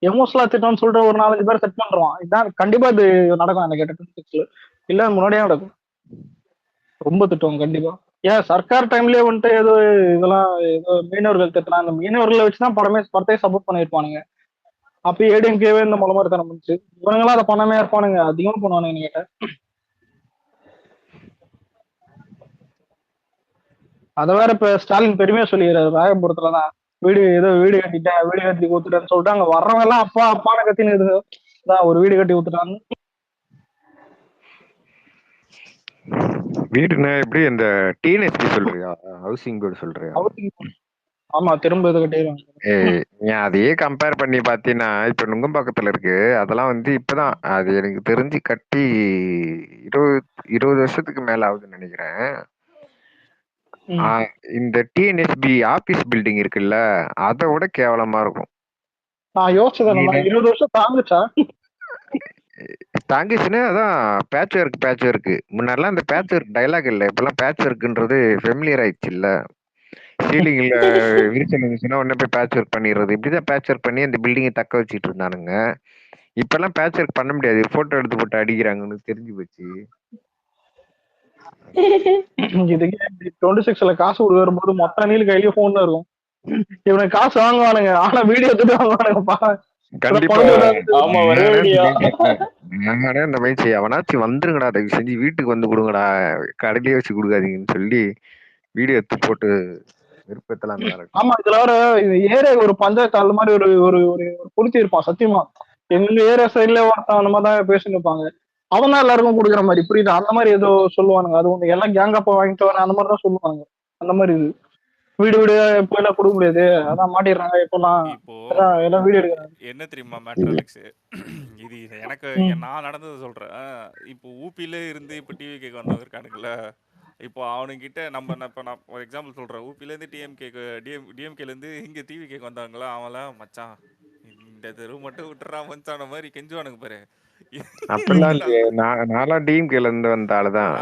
எமோஷனலா திட்டம்னு சொல்லிட்டு ஒரு 4-5 பேர் செட் பண்றான். இதான் கண்டிப்பா இது நடக்கும். எனக்கு கேட்ட 26 இல்ல முன்னாடியே நடக்கும். ரொம்ப திட்டம் கண்டிப்பா. ஏன் சர்க்கார் டைம்லயே வந்துட்டு ஏதோ இதெல்லாம் ஏதோ மீனவர்கள் திட்டினா அந்த மீனவர்களை வச்சுதான் படத்தையே சப்போர்ட் பண்ணிருப்பானுங்க. அப்ப ஏடிஎம்கேவே இந்த மூலமா இருக்க முடிச்சு. இவனுங்களாம் அதை பண்ணாமே இருப்பானுங்க, அதிகமா பண்ணுவானுங்க கேட்ட. அதை வேற இப்ப ஸ்டாலின் பெருமையா சொல்லிடுறாரு, ராயபுரத்துலதான் வீடு கட்டிட்டேன், வீடு கட்டி கொடுத்துட்டேன்னு சொல்லிட்டு அங்க வர்றவங்க எல்லாம் அப்பா அப்பான்னு கத்தின்னு இருக்குது, ஒரு வீடு கட்டி கொடுத்துட்டான்னு.
வீடுனா எப்படி இந்த டிஎன்எஸ்பி சொல்றியா, ஹவுசிங் போர்டு சொல்றியா?
ஆமா, திரும்ப இது கட்டிடுவாங்க.
நீ அதையே கம்பேர் பண்ணி பாத்தீங்கன்னா இப்ப நுங்கம்பாக்கத்துல இருக்கு, அதெல்லாம் வந்து இப்பதான் அது எனக்கு தெரிஞ்சு கட்டி 20 வருஷத்துக்கு மேல ஆகுதுன்னு நினைக்கிறேன். இந்த டிஎன்எஸ்பி ஆபீஸ் பில்டிங் இருக்குல்ல, அதை விட கேவலமா இருக்கும்.
யோசிச்சது 20 வருஷம் தாங்குச்சா?
தாங்கிச்சுன்னா அதான் பேட்ச் ஒர்க். முன்னாடிலாம் அந்த பேட்ச் ஒர்க் டைலாக் இல்ல, இப்பெல்லாம் பேட்ச் ஒர்க்ன்றது ஃபெமிலியர் ஆயிடுச்சு இல்ல. சீலிங்ல விரிசல் இருந்துச்சுன்னா உடனே போய் பேட்ச் ஒர்க் பண்ணிடுறது, இப்படிதான் பேட்ச் ஒர்க் பண்ணி அந்த பில்டிங்கை தக்க வச்சுட்டு இருந்தானுங்க. இப்பெல்லாம் பேட்ச் ஒர்க் பண்ண முடியாது, போட்டோ எடுத்து போட்டு அடிக்கிறாங்கன்னு தெரிஞ்சு போச்சு.
இதுக்கு 26ல காசு வரும்போது மொத்த நீல கையிலயே போன் தான் இருக்கும். இவனுக்கு காசு வாங்குவானுங்க, ஆனா வீடியோ எடுத்துட்டு வாங்குவானுங்கப்பா.
கண்டிப்பா நானே அந்த மாதிரி செய்ய, அவனாச்சும் வந்துருங்கடா, தயவு செஞ்சு வீட்டுக்கு வந்து கொடுங்கடா, கடையிலேயே வச்சு கொடுக்காதீங்கன்னு சொல்லி வீடியோ எடுத்து போட்டு விருப்பத்தெல்லாம்.
ஆமா, இதுல வர ஏரியா ஒரு பஞ்சாயத்து ஆள் மாதிரி ஒரு ஒரு ஒரு புடிச்சு இருப்பான். சத்தியமா எங்க ஏரியா சைட்ல ஒருத்தன் அந்த மாதிரி தான் பேசிட்டு இருப்பாங்க. அவன் தான் எல்லாருக்கும் கொடுக்குற மாதிரி, புரியுது? அந்த மாதிரி ஏதோ சொல்லுவானுங்க, அது ஒண்ணு எல்லாம் கேங்கப்பா வாங்கிட்டு வரேன் அந்த மாதிரி தான் சொல்லுவாங்க. அந்த மாதிரி இது வீடு இப்போ எல்லாம் கொடுக்க முடியாது, அதான் மாட்டிடுறாங்க இப்பெல்லாம். எல்லாம் வீடு எடுக்கிறாங்க.
என்ன தெரியுமா மேட்டர் அலெக்ஸ், இது எனக்கு நான் நடந்தது சொல்றேன். இப்போ ஊபில இருந்து இப்போ டிவிகேக்கு வந்தவங்க இருக்கானுங்கள, இப்போ அவனுங்கிட்ட இப்போ நான் ஒரு எக்ஸாம்பிள் சொல்றேன். ஊபிலேருந்து டிஎம்கேலேருந்து இங்கே டிவிகேக்கு வந்தாங்களா, அவன்லாம் மச்சான் இந்த தெரு மட்டும் விட்டுறா மச்சான மாதிரி கெஞ்சுவானுங்க பாரு.
அப்பெல்லாம் நான்லாம் டிஎம்கேல இருந்து வந்த ஆளுதான்,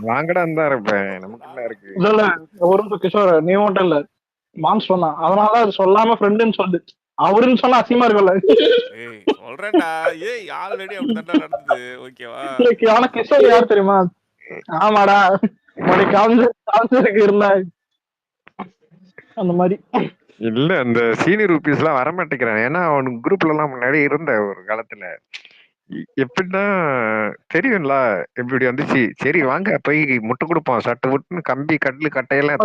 வாங்கடா தான் இருப்பேன். நமக்கு என்ன இருக்கு?
இல்ல ஒரு கிஷோர், நீ மட்டும் இல்ல மான்ஸ் சொன்னான், அதனால அது சொல்லாம ஃப்ரெண்டுன்னு சொல்லு, அவருன்னு சொன்னா அசிங்கமா இருக்கும்ல.
சொல்றேன்டா, ஆல்ரெடி அப்படிதான் நடந்தது, ஓகேவா?
ஆனா கிஷோர் யார் தெரியுமா? ஆமாடா காமிச்சிருக்கு இருந்தா அந்த மாதிரி.
இல்ல அந்த சீனியர் ரூபீஸ் எல்லாம் வர மாட்டேங்கிறான், ஏன்னா அவனுக்கு குரூப்ல எல்லாம் முன்னாடி இருந்த ஒரு காலத்துல எப்படின்னா தெரியும்ல, எப்படி வந்துச்சு, சரி வாங்க போய் முட்டை கொடுப்போம், சட்டை விட்டுன்னு கம்பி கட்டில் கட்டையெல்லாம்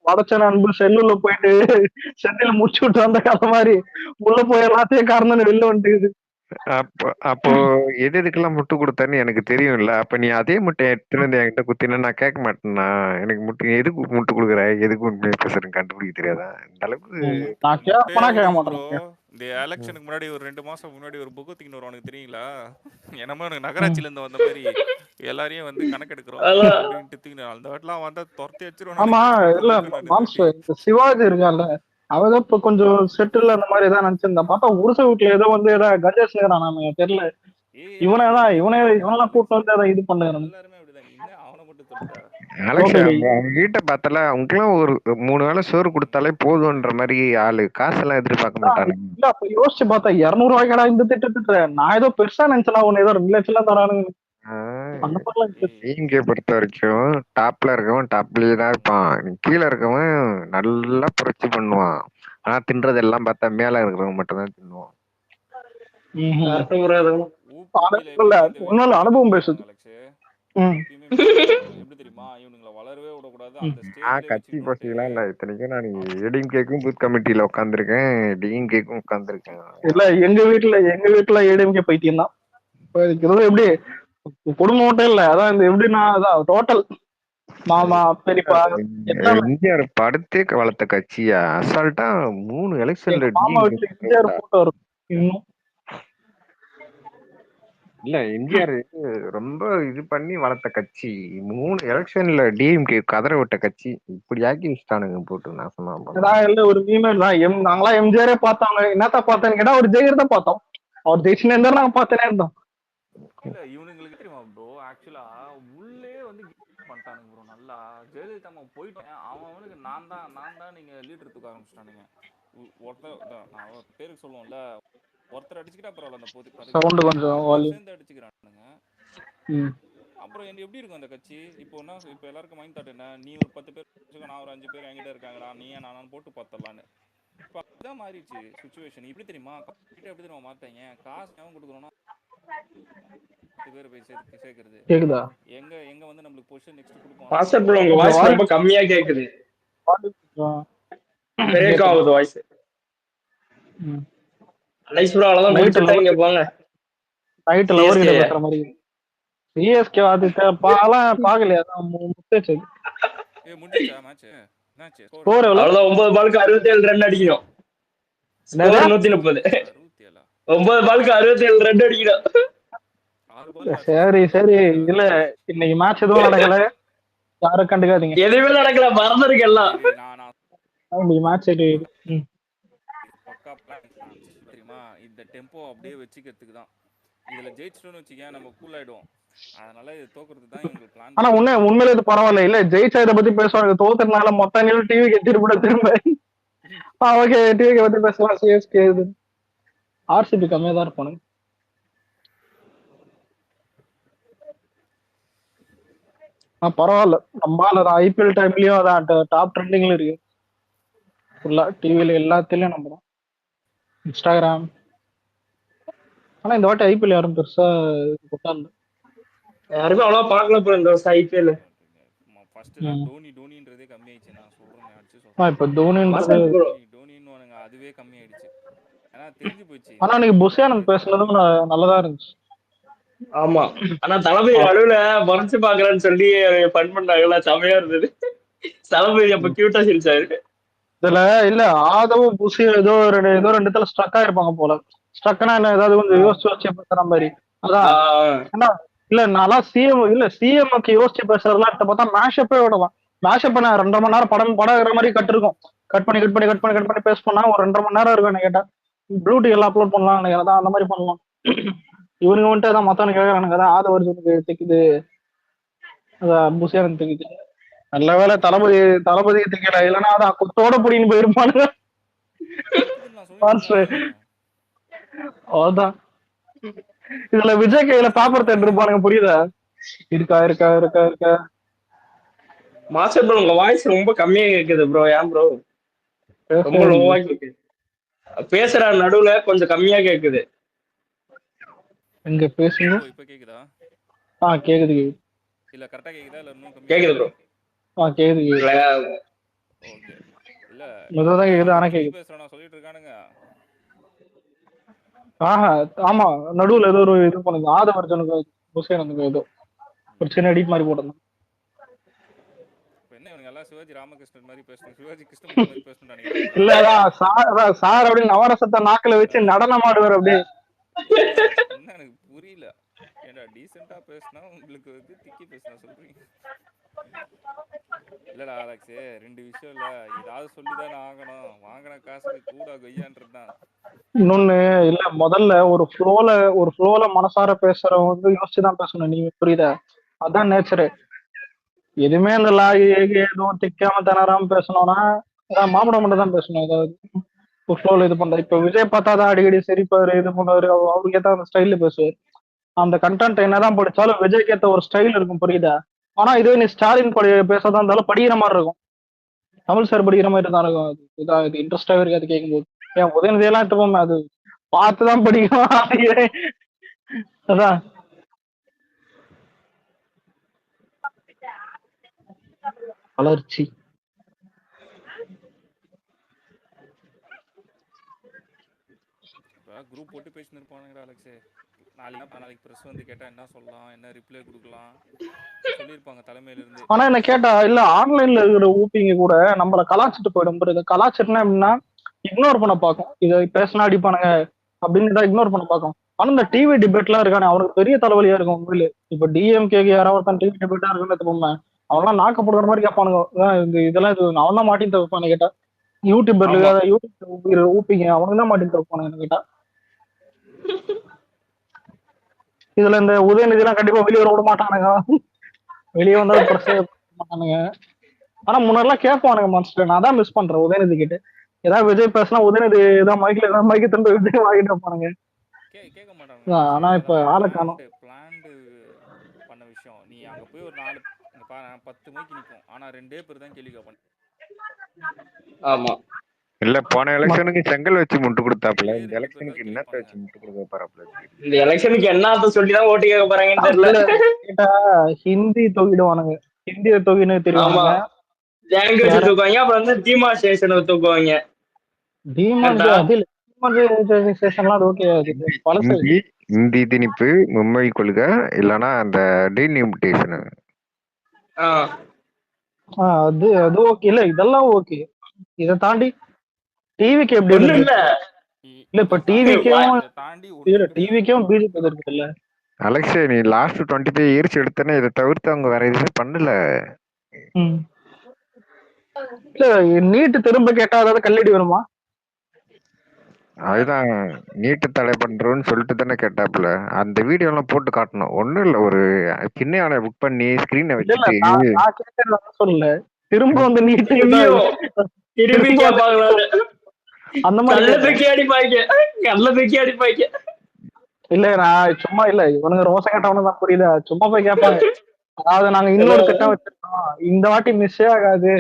வடச்ச அன்பு செல்லுல போயிட்டு சென்னையில முடிச்சு விட்டு வந்த கதை மாதிரி உள்ள போய் எல்லாத்தையும் காரணம் வெளில வந்துட்டு.
அப்போ எதுக்கெல்லாம் முட்டு கொடுத்தான்னு எனக்கு தெரியும்ல. அப்ப நீ அதே முட்டை எடுத்துட்டு வந்து என்கிட்ட குத்தினா நான் கேட்க மாட்டேன்னா, எனக்கு முட்டு எதுக்கு முட்டு கொடுக்குற, எதுக்கு உண்மையை பேசுறேன்னு கண்டுபிடிக்க தெரியாதா? இந்த அளவுக்கு
இந்த எலெக்ஷனுக்கு முன்னாடி ஒரு 2 மாசம் முன்னாடி ஒரு புகத்தின்னு வருவானுக்கு தெரியுங்களா? என்னமோ எனக்கு நகராட்சியில இருந்து வந்த மாதிரி எல்லாரையும் வந்து கணக்கெடுக்கிறோம் அப்படின்ட்டு அந்த வாட்டெல்லாம் வந்தா துரத்தி வச்சிருவாங்க.
ஆமா இல்ல சிவாஜி இருக்கான்ல, அவதான் இப்ப கொஞ்சம் செட்டில் அந்த மாதிரி ஏதாவது நினைச்சிருந்தா, பார்த்தா உருச வீட்டுல ஏதோ வந்து ஏதாவது கஞ்சா செய்யறான், நாம தெரியல. இவனெல்லாம் கூப்பிட்டு வந்து அதை இது பண்ணுறேன்.
வீட்டை பார்த்தால அவங்களுக்குலாம் ஒரு 3 வேளை சோறு கொடுத்தாலே போதும்ன்ற மாதிரி ஆளு, காசெல்லாம் எதிர்பார்க்க மாட்டாங்க.
இல்ல அப்ப யோசிச்சு பார்த்தா 200 ரூபாய்க்கடா இந்த திட்டத்துல, நான் ஏதோ பெருசா நினைச்சேன், உன்னை ஏதோ 2 லட்சம் தரானுங்க.
டிஎம்கே பொறுத்த வரைக்கும் டாப்ல இருக்கவன் டாப்லயே தான் இருப்பான், கீழே இருக்கவன் நல்லா புரட்சி பண்ணுவான். ஆனா தின்றதெல்லாம் பார்த்தா மேல இருக்கிறவங்க மட்டும் தான் தின்னுவோம்.
Correct bro. அதுவும்
ஊபியில
இல்ல
எப்பயுமே இந்த
ஒன்னால
விஷயம்
அனுபவம்
மெயின்டைன்
பேசுது.
பண்ணுவாங்க அலெக்ஸ். எப்பயுமே மெயின்டைன் பண்ணுவாங்க. எப்படி தெரியுமா, இவனுங்களை வளரவே விடக்கூடாது, அந்த ஸ்டேஜ்ல
கட்சி
வச்சுக்கணும்ட்டு.
பசிலாம் இல்ல. இத்தனைக்கும் நான் ஏடிஎம்கேக்கும் பூத் கமிட்டியில உட்காந்துருக்கேன், டிஎம்கேக்கும் உட்காந்துருக்கேன்.
இல்ல எங்க வீட்டுல ஏடிஎம்கே பைத்தியம் தான். எப்படி குடும்பம் மட்டும் இல்ல, அதான் இந்த எப்படின்னா அதான் டோட்டல் மாமா பெரியப்பா எல்லாமே.
எம்ஜிஆர் படுத்தே வளர்த்த கட்சியா அசால்ட்டா 3 எலெக்ஷன்ல
எங்க மாமா வீட்டுல எம்ஜிஆர் போட்டோ இருக்கும் இன்னும்.
இல்ல எம்ஜிஆர் ரொம்ப இது பண்ணி வளர்த்த கட்சி. 3 எலெக்ஷன்ல டிஎம்கே கதற விட்ட கட்சி. இப்படி ஆக்கி வச்சுட்டானுங்க போட்டு நாசமா
இல்ல ஒரு மீமேல் தான் நாங்களாம் எம்ஜிஆரே பார்த்தோம். என்னத்தா பார்த்தேன்னு கேட்டா அவர் ஜெயிக்கிறத பார்த்தோம். அவர் ஜெயிச்சுன்னு இருந்தா நாங்க பார்த்துனே இருந்தோம்.
இல்ல இவனுங்களுக்கு தெரியுமா ப்ரோ, ஆக்சுவலா உள்ளே வந்து பண்ணிட்டானுங்க ப்ரோ. நல்லா ஜெயலலிதா போயிட்டேன், அவனுக்கு நான் தான் நீங்க லீடர் தூக்க ஆரம்பிச்சிட்டானுங்க. ஒருத்தர் நான் பேருக்கு சொல்லுவோம்ல, ஒருத்தர் அடிச்சுக்கிட்டா பரவாயில்ல, அந்த
சவுண்ட் கொஞ்சம்
சேர்ந்து அடிச்சுக்கிறானுங்க. அப்புறம் எப்படி இருக்கும் அந்த கட்சி? இப்போ எல்லாருக்கும் மைண்ட் தாட் என்ன, நீ ஒரு 10 பேர் நான் ஒரு 5 பேர் என்கிட்ட இருக்காங்கடா, நீ நானும் போட்டு பார்த்தலான்னு. இப்போ அதுதான் மாறிடுச்சு சுச்சுவேஷன். இப்படி தெரியுமா, எப்படி தெரியுமா மாட்டாங்க, காசு எவன் கொடுக்குறோம்னா பேர் போய் சேர்க்கிறது.
கேக்குதா?
எங்க வந்து நம்மளுக்கு பொசிஷன் நெக்ஸ்ட் கொடுப்போம்.
மாஸ்டர் ப்ரோ உங்க வாய்ஸ் ரொம்ப கம்மியா கேக்குது. பிரேக் ஆகுது வாய்ஸ். அலைஸ் ப்ரோ அவ்வளவுதான் முடிச்சிட்டா, இங்க போங்க.
நைட் லவர் கிட்ட பேசுற மாதிரி. சிஎஸ்கே அது பாலாம் பாக்கலையா? முத்தேச்சு.
முடிஞ்சா மேட்ச்
ஸ்கோர் எவ்வளவு?
அவ்வளவுதான். 9 பாலுக்கு 67 ரன் அடிக்கணும். ஸ்கோர் 130. 9 பாலுக்கு 67 ரன் அடிக்கணும்.
சரி இல்ல இன்னைக்கு மேட்ச் எதுவும் நடக்கல, யாரும் கண்டுக்காதீங்க.
எதுவுமே நடக்கல, மறந்துருக்கு எல்லாம்.
மேட்ச்
பக்கா பிளான் தெரியுமா, இந்த டெம்போ அப்படியே வச்சுக்கிறதுக்கு தான். இதுல ஜெயிச்சிட்டோம்னு வச்சுக்க நம்ம கூல் ஆயிடுவோம். அதனால இது தோக்குறது தான் இவங்க பிளான்.
ஆனா உண்மையில இது பரவாயில்ல. இல்ல ஜெயிச்சா இதை பத்தி பேசுவாங்க, தோத்துறதுனால மொத்த நேரம் டிவிக்கு திரும்ப ஓகே டிவிக்கு பத்தி பேசலாம். சிஎஸ்கே இது ஆர்சிபி கம்மியா தான் இருப்பானுங்க. பரவாயில்ல, நம்மளால ஐபிஎல் டைம்லயும் அதான் டாப் ட்ரெண்டிங்ல இருக்கு ஃபுல்லா. டிவில எல்லாத்துலயும் நம்ம தான், இன்ஸ்டாகிராம். ஆனா இந்த வாட்டி ஐபிஎல் யாரும் பெருசா கொட்டால,
யாருமே அவ்வளவா பாக்கல ப்ரோ இந்த வருஷம் ஐபிஎல்.
ஃபர்ஸ்ட் டோனின்றதே கம்மி ஆயிடுச்சு. நான்
சொல்றேன் இப்ப டோனின்னு
அதுவே கம்மி ஆயிடுச்சு. ஆனா தெரிஞ்சு போச்சு.
ஆனா நீங்க புஷியானந்த் பேசுனதும் நல்லதா இருந்துச்சு.
ஆமா, ஆனா தளபதி நடுவுல மறைச்சு பாக்குறேன்னு சொல்லி ஃபன் பண்ணாங்கல்ல, செமையா இருந்தது. தளபதி அப்ப கியூட்டா சிரிச்சாரு.
இதுல இல்ல ஆதவும் புஷியும் ஏதோ ரெண்டு இடத்துல ஸ்ட்ரக் ஆயிருப்பாங்க போல. ஸ்ட்ரக்னா என்ன, ஏதாவது கொஞ்சம் யோசிச்சு பேசுற மாதிரி. அதான் இல்ல நல்லா சிஎம்க்கு யோசிச்சு பேசுறதுலாம் பார்த்தா மேஷப்பே விடலாம். மேஷப் நான் 2.5 மணி நேரம் படம் மாதிரி கட்டிருக்கோம். கட் பண்ணி பேஸ் பண்ணா ஒரு 2.5 மணி நேரம் இருக்கும் கேட்டா. ப்ளூடூத் எல்லாம் அப்லோட் பண்ணலாம் நினைக்கிறேன், அந்த மாதிரி பண்ணலாம். இவனுங்க வந்துட்டு அதான் மத்தவனு கேட்கறானுங்க, அதான் ஆதவர்ஜனுக்கு திக்குது, அதான் புஷியானந்த் திக்குது. நல்ல வேலை தளபதி திக்கல, இல்லைன்னா அதான் குத்தோட புடின்னு போயிருப்பானுங்க. அதான் இதுல விஜய் கையில பேப்பர் தேட்டு இருப்பானுங்க, புரியுதா? இருக்கா
மாஸ்டர் ப்ரோ உங்க வாய்ஸ் ரொம்ப கம்மியா கேக்குது ப்ரோ. ஏன் ப்ரோ ரொம்ப லோவா கேக்குது? பேசுற நடுவுல கொஞ்சம் கம்மியா கேக்குது.
எங்க பேசுங்க.
இப்ப கேக்குதா?
கேக்குது.
இல்ல கரெக்ட்டா கேக்குதா இல்ல இன்னும் கம்மியா
கேக்குது ப்ரோ?
கேக்குது.
ஓகே. இல்ல
முதல்ல கேக்குது, ஆனா கேக்குது.
பேசுறேன் சொல்லிட்டு இருக்கானுங்க.
ஆமா நடுவுல ஏதோ ஒரு இது பண்ணுங்க. ஆதவர்ஜனுக்கு புஷியானந்துக்கு ஏதோ ஒரு சின்ன எடிட் மாதிரி போட்டோம்.
என்ன இவங்க எல்லாம் சிவாஜி ராமகிருஷ்ணன் மாதிரி பேசுறாங்க, சிவாஜி கிருஷ்ணமூர்த்தி மாதிரி பேசுறாங்க.
இல்ல சார் அப்படி நவரசத்தை நாக்குல வச்சு நடனம் ஆடுவார் அப்படியே.
என்ன எனக்கு புரியல. ஏன்டா டீசெண்டா பேசினா உங்களுக்கு வந்து திக்கி பேசினா சொல்றீங்க? இல்லடா அலெக்ஸ், 2 விஷயம் இல்ல, ஏதாவது சொல்லிதானே ஆகணும். வாங்கின காசுக்கு கூட கொய்யான்றதுதான்.
இன்னொன்னு இல்ல, முதல்ல ஒரு ஃப்ளோல மனசார பேசுறவங்க வந்து யோசிச்சுதான் பேசணும். நீங்க புரியுதா? அதான் நேச்சரு. எதுவுமே அந்த எதுவும் திக்காம திணறாம பேசணும்னா மாமடம் மட்டும் தான் பேசணும். ஏதாவது ஒரு ஃப்ளோல இது பண்ற. இப்ப விஜய் பார்த்தாதான் அடிக்கடி சரிப்பாரு இது பண்ணுவாரு, அவருக்கு ஏத்த அந்த ஸ்டைல்ல பேசுவாரு. அந்த கண்டென்ட் என்னதான் படிச்சாலும் விஜய்க்கு ஏத்த ஒரு ஸ்டைல் இருக்கும், புரியுதா? ஆனா இதே நீ ஸ்டாலின் பேசதான் இருந்தாலும் படிக்கிற மாதிரி இருக்கும். தமிழ் சார் படிக்கிற மாதிரி தான் இருக்கும். அது இதா இது இன்ட்ரெஸ்டாவே இருக்காது கேட்கும்போது. ஏன் உதயநிதியெல்லாம் எடுத்துப்போமே, அது பார்த்துதான் படிக்கணும். அதான் வளர்ச்சி.
இப்போ குரூப் போட்டு பேசின்னு இருப்பானுங்கடா அலெக்ஸே. நாளைக்கு ப்ரெஸ் வந்து கேட்டா என்ன சொல்லலாம், என்ன ரிப்ளை கொடுக்கலாம் சொல்லியிருப்பாங்க தலைமையில இருந்து.
ஆனா என்ன கேட்டா இல்ல, ஆன்லைன்ல இருக்கிற ஊப்பிங்க கூட நம்மள கலாச்சிட்டு போயிடும். இது கலாச்சிட்டுனா எப்படின்னா இக்னோர் பண்ண பார்க்கும். இதை பேசினா அடிப்பானுங்க அப்படின்னு தான் இக்னோர் பண்ண பார்க்கும். ஆனா இந்த டிவி டிபேட்லாம் இருக்கானே அவனுக்கு பெரிய தலைவலியா இருக்கும் உண்மையிலே. இப்ப டிஎம்கே யாராவது டிவி டிபேட்டா இருக்குன்னு எடுத்துப்போமே, அவன்லாம் நாக்கப்படுற மாதிரி கேட்பானுங்க. இதெல்லாம் இது அவன் தான் மாட்டின்னு தவிப்பானு கேட்டா. யூடியூபர்ல யூடியூப் ஊப்பிங்க அவனுக்கு தான் மாட்டின்னு தவிப்பானு கேட்டா. இதுல இந்த உதயநிதி எல்லாம் கண்டிப்பா வெளியே வர விட மாட்டானுங்க. வெளியே வந்தாலும் பிரச்சனை மாட்டானுங்க. ஆனா முன்னாடிலாம் கேட்பானுங்க மாஸ்டர். நான் தான் மிஸ் பண்றேன் உதயநிதி கிட்ட. ஏதாவது விஜய் பேசினா உதயநிதி ஏதாவது மைக்கு தந்து விஜய் வாங்கிட்டு இருப்பானுங்க.
கேட்க மாட்டாங்க.
ஆனா இப்ப ஆளை காணோம்.
பிளான்டு பண்ண விஷயம். நீ அங்க போய் ஒரு 4 10 மைக்கு நிக்கும். ஆனா 2 பேர் தான் கேள்வி கேட்பாங்க.
ஆமா
இல்ல போன எலெக்ஷனுக்கு செங்கல் வச்சு முட்டு கொடுத்தாப்ல, இந்த எலெக்ஷனுக்கு என்னத்த வச்சு முட்டு கொடுக்க போறாப்ல?
இந்த எலெக்ஷனுக்கு என்ன சொல்லிதான் ஓட்டு கேட்க போறாங்கன்னு தெரியல.
கேட்டா ஹிந்தி தொகிடுவானுங்க. ஹிந்தி தொகின்னு தெரியும்.
ஜாங்குவேஜ் தூக்குவாங்க, அப்புறம் வந்து டிமானிசேஷனை தூக்குவாங்க.
இந்தி திணிப்பு, மும்பை கொள்கை, இல்லனா அந்த டீலிமிட்டேஷன்.
அது அது ஓகே. இல்ல இதெல்லாம் ஓகே. இத தாண்டி டிவிக்கு எப்படி
இல்ல
இல்ல இப்ப டிவிக்கும் பிஜேபி இருக்கு இல்ல.
அலெக்ஸ் நீ லாஸ்ட் 25 இயர்ஸ் எடுத்தனே இதை தவிர்த்து அவங்க வேற எதுவுமே பண்ணல.
இல்ல நீட்டு திரும்ப கேட்டா அதாவது கல்லடி வருமா?
அதுதான் நீட்டு தடை பண்றோம்னு சொல்லிட்டு தானே கேட்டாப்புல. அந்த வீடியோ எல்லாம் போட்டு காட்டணும். ஒண்ணும் இல்ல, ஒரு சின்ன யானை புக் பண்ணி ஸ்கிரீனை வச்சுட்டு
சொல்லல திரும்ப வந்து நீட்டு
திரும்பி கேட்பாங்க. அந்த மாதிரி அடிப்பாங்க.
இல்ல நான் சும்மா இல்ல, இவனுங்க ரோச கேட்டவனு தான் புரியுதா, சும்மா போய் கேட்பாங்க. அதாவது நாங்க இன்னொரு திட்டம் வச்சிருக்கோம், இந்த வாட்டி மிஸ்ஸே ஆகாது,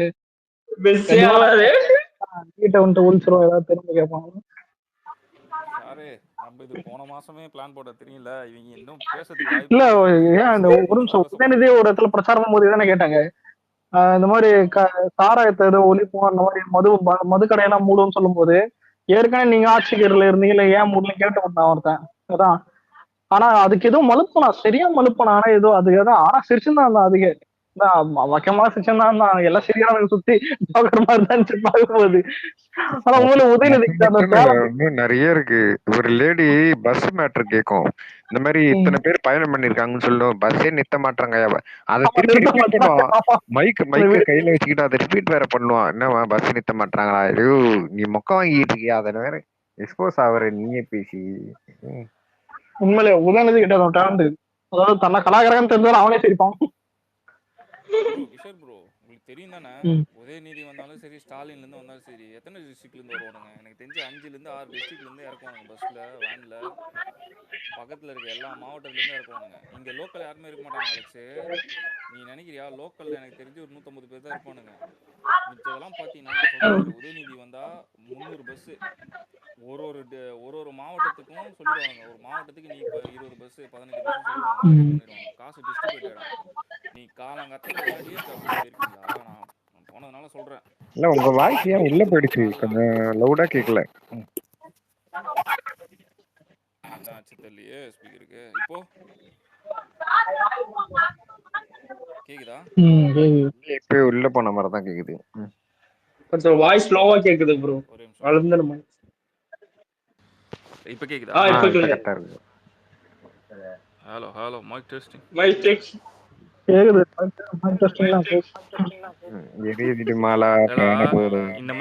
வீட்டை வந்துட்டு ஒழிச்சிரும், ஏதாவது திரும்ப கேட்பாங்க.
நம்ம இது போன மாசமே பிளான் போட தெரியல, இவங்க இன்னும் பேசுறதுக்கு
இல்ல ஏன் இந்த ஒரு நிமிஷம் உதயநிதியே ஒரு இடத்துல பிரச்சாரம் போது தானே கேட்டாங்க இந்த மாதிரி சாராயத்தை ஏதோ ஒழிப்போம், அந்த மாதிரி மது கடையெல்லாம் மூடும்னு சொல்லும் போது, ஏற்கனவே நீங்க ஆட்சிக்கரில் இருந்தீங்கல்ல ஏன் மூடல கேட்டு விட்டான் ஒருத்தன். அதான் ஆனா அதுக்கு எதுவும் மலுப்பனா, சரியா மலுப்பனா, ஆனா ஏதோ அது ஏதோ ஆனா சிரிச்சுதான் இருந்தான். அதுக்கு வக்கமா சிரிச்சுதான் இருந்தான். எல்லாம் சரியா சுத்தி பார்க்கும்போது. ஆனா உங்களை உதயநிதி
நிறைய இருக்கு. ஒரு லேடி பஸ் மேட்டர் கேட்கும், இந்த மாதிரி இத்தனை பேர் பயணம் பண்ணிருக்காங்கன்னு சொல்லும், பஸ்ஸே நிறுத்த மாட்டாங்க. அதை திருப்பி ரிப்பீட் பண்ணுவான், மைக்க கையில வச்சுக்கிட்டு அதை ரிப்பீட் வேற பண்ணுவான். என்னவா பஸ் நிறுத்த மாட்டாங்களா, ஐயோ நீ மொக்க வாங்கிட்டு இருக்கியா, அதை வேற எக்ஸ்போஸ் ஆகுற நீயே பேசி.
உண்மையிலே உதயநிதி கிட்ட அதாவது தன்னை கலாகரகம் தெரிஞ்சாலும் அவனே சிரிப்பான்.
கிஷோர் ப்ரோ உங்களுக்கு தெரியும் தானே, உதயநிதி வந்தாலும் சரி, ஸ்டாலின்ல இருந்து வந்தாலும் சரி, எத்தனை டிஸ்ட்ரிக்ட்ல இருந்து வருவானுங்க? எனக்கு தெரிஞ்சு 5 இருந்து 6 டிஸ்ட்ரிக்ட்ல இருந்து இறக்குவானுங்க பஸ்ல, வேன்ல, பக்கத்துல இருக்க எல்லா மாவட்டத்துல இருந்து இறக்குவானுங்க. இங்க லோக்கல் யாருமே இருக்க மாட்டாங்க அலெக்ஸ். நீ நினைக்கிறியா லோக்கல்ல எனக்கு தெரிஞ்சு ஒரு 150 பேர் தான் இருப்பானுங்க. மிச்சதெல்லாம் பாத்தீங்கன்னா உதயநிதி வந்தா 300 பஸ் ஒரு மாவட்டத்துக்கும் சொல்லிடுவாங்க. ஒரு மாவட்டத்துக்கு நீ இப்ப 20 பஸ் 18 பஸ் சொல்லிடுவாங்க. காசு டிஸ்ட்ரிபியூட் ஆயிடும். நீ காலங்காலத்துல டிஎம்கே ஆபீஸ் போயிருக்கீங்களா? நான் போனதுனால சொல்றேன்.
இல்ல உங்க வாய்ஸ் ஏன் உள்ள போயிடுச்சு, கொஞ்சம் லவுடா கேட்கல.
என்னாச்சு தெரியலையே ஸ்பீக்கருக்கு. இப்போ கேக்குதா?
இப்போ உள்ள போன மாதிரி தான் கேக்குது.
கொஞ்சம் வாய்ஸ் ஸ்லோவா கேக்குது ப்ரோ. வளர்ந்துடுமா?
இப்போ கேக்குதா?
இப்போ கரெக்ட்டா
இருக்கு.
Hello mic testing.
Mic test
கேக்குது.
இந்த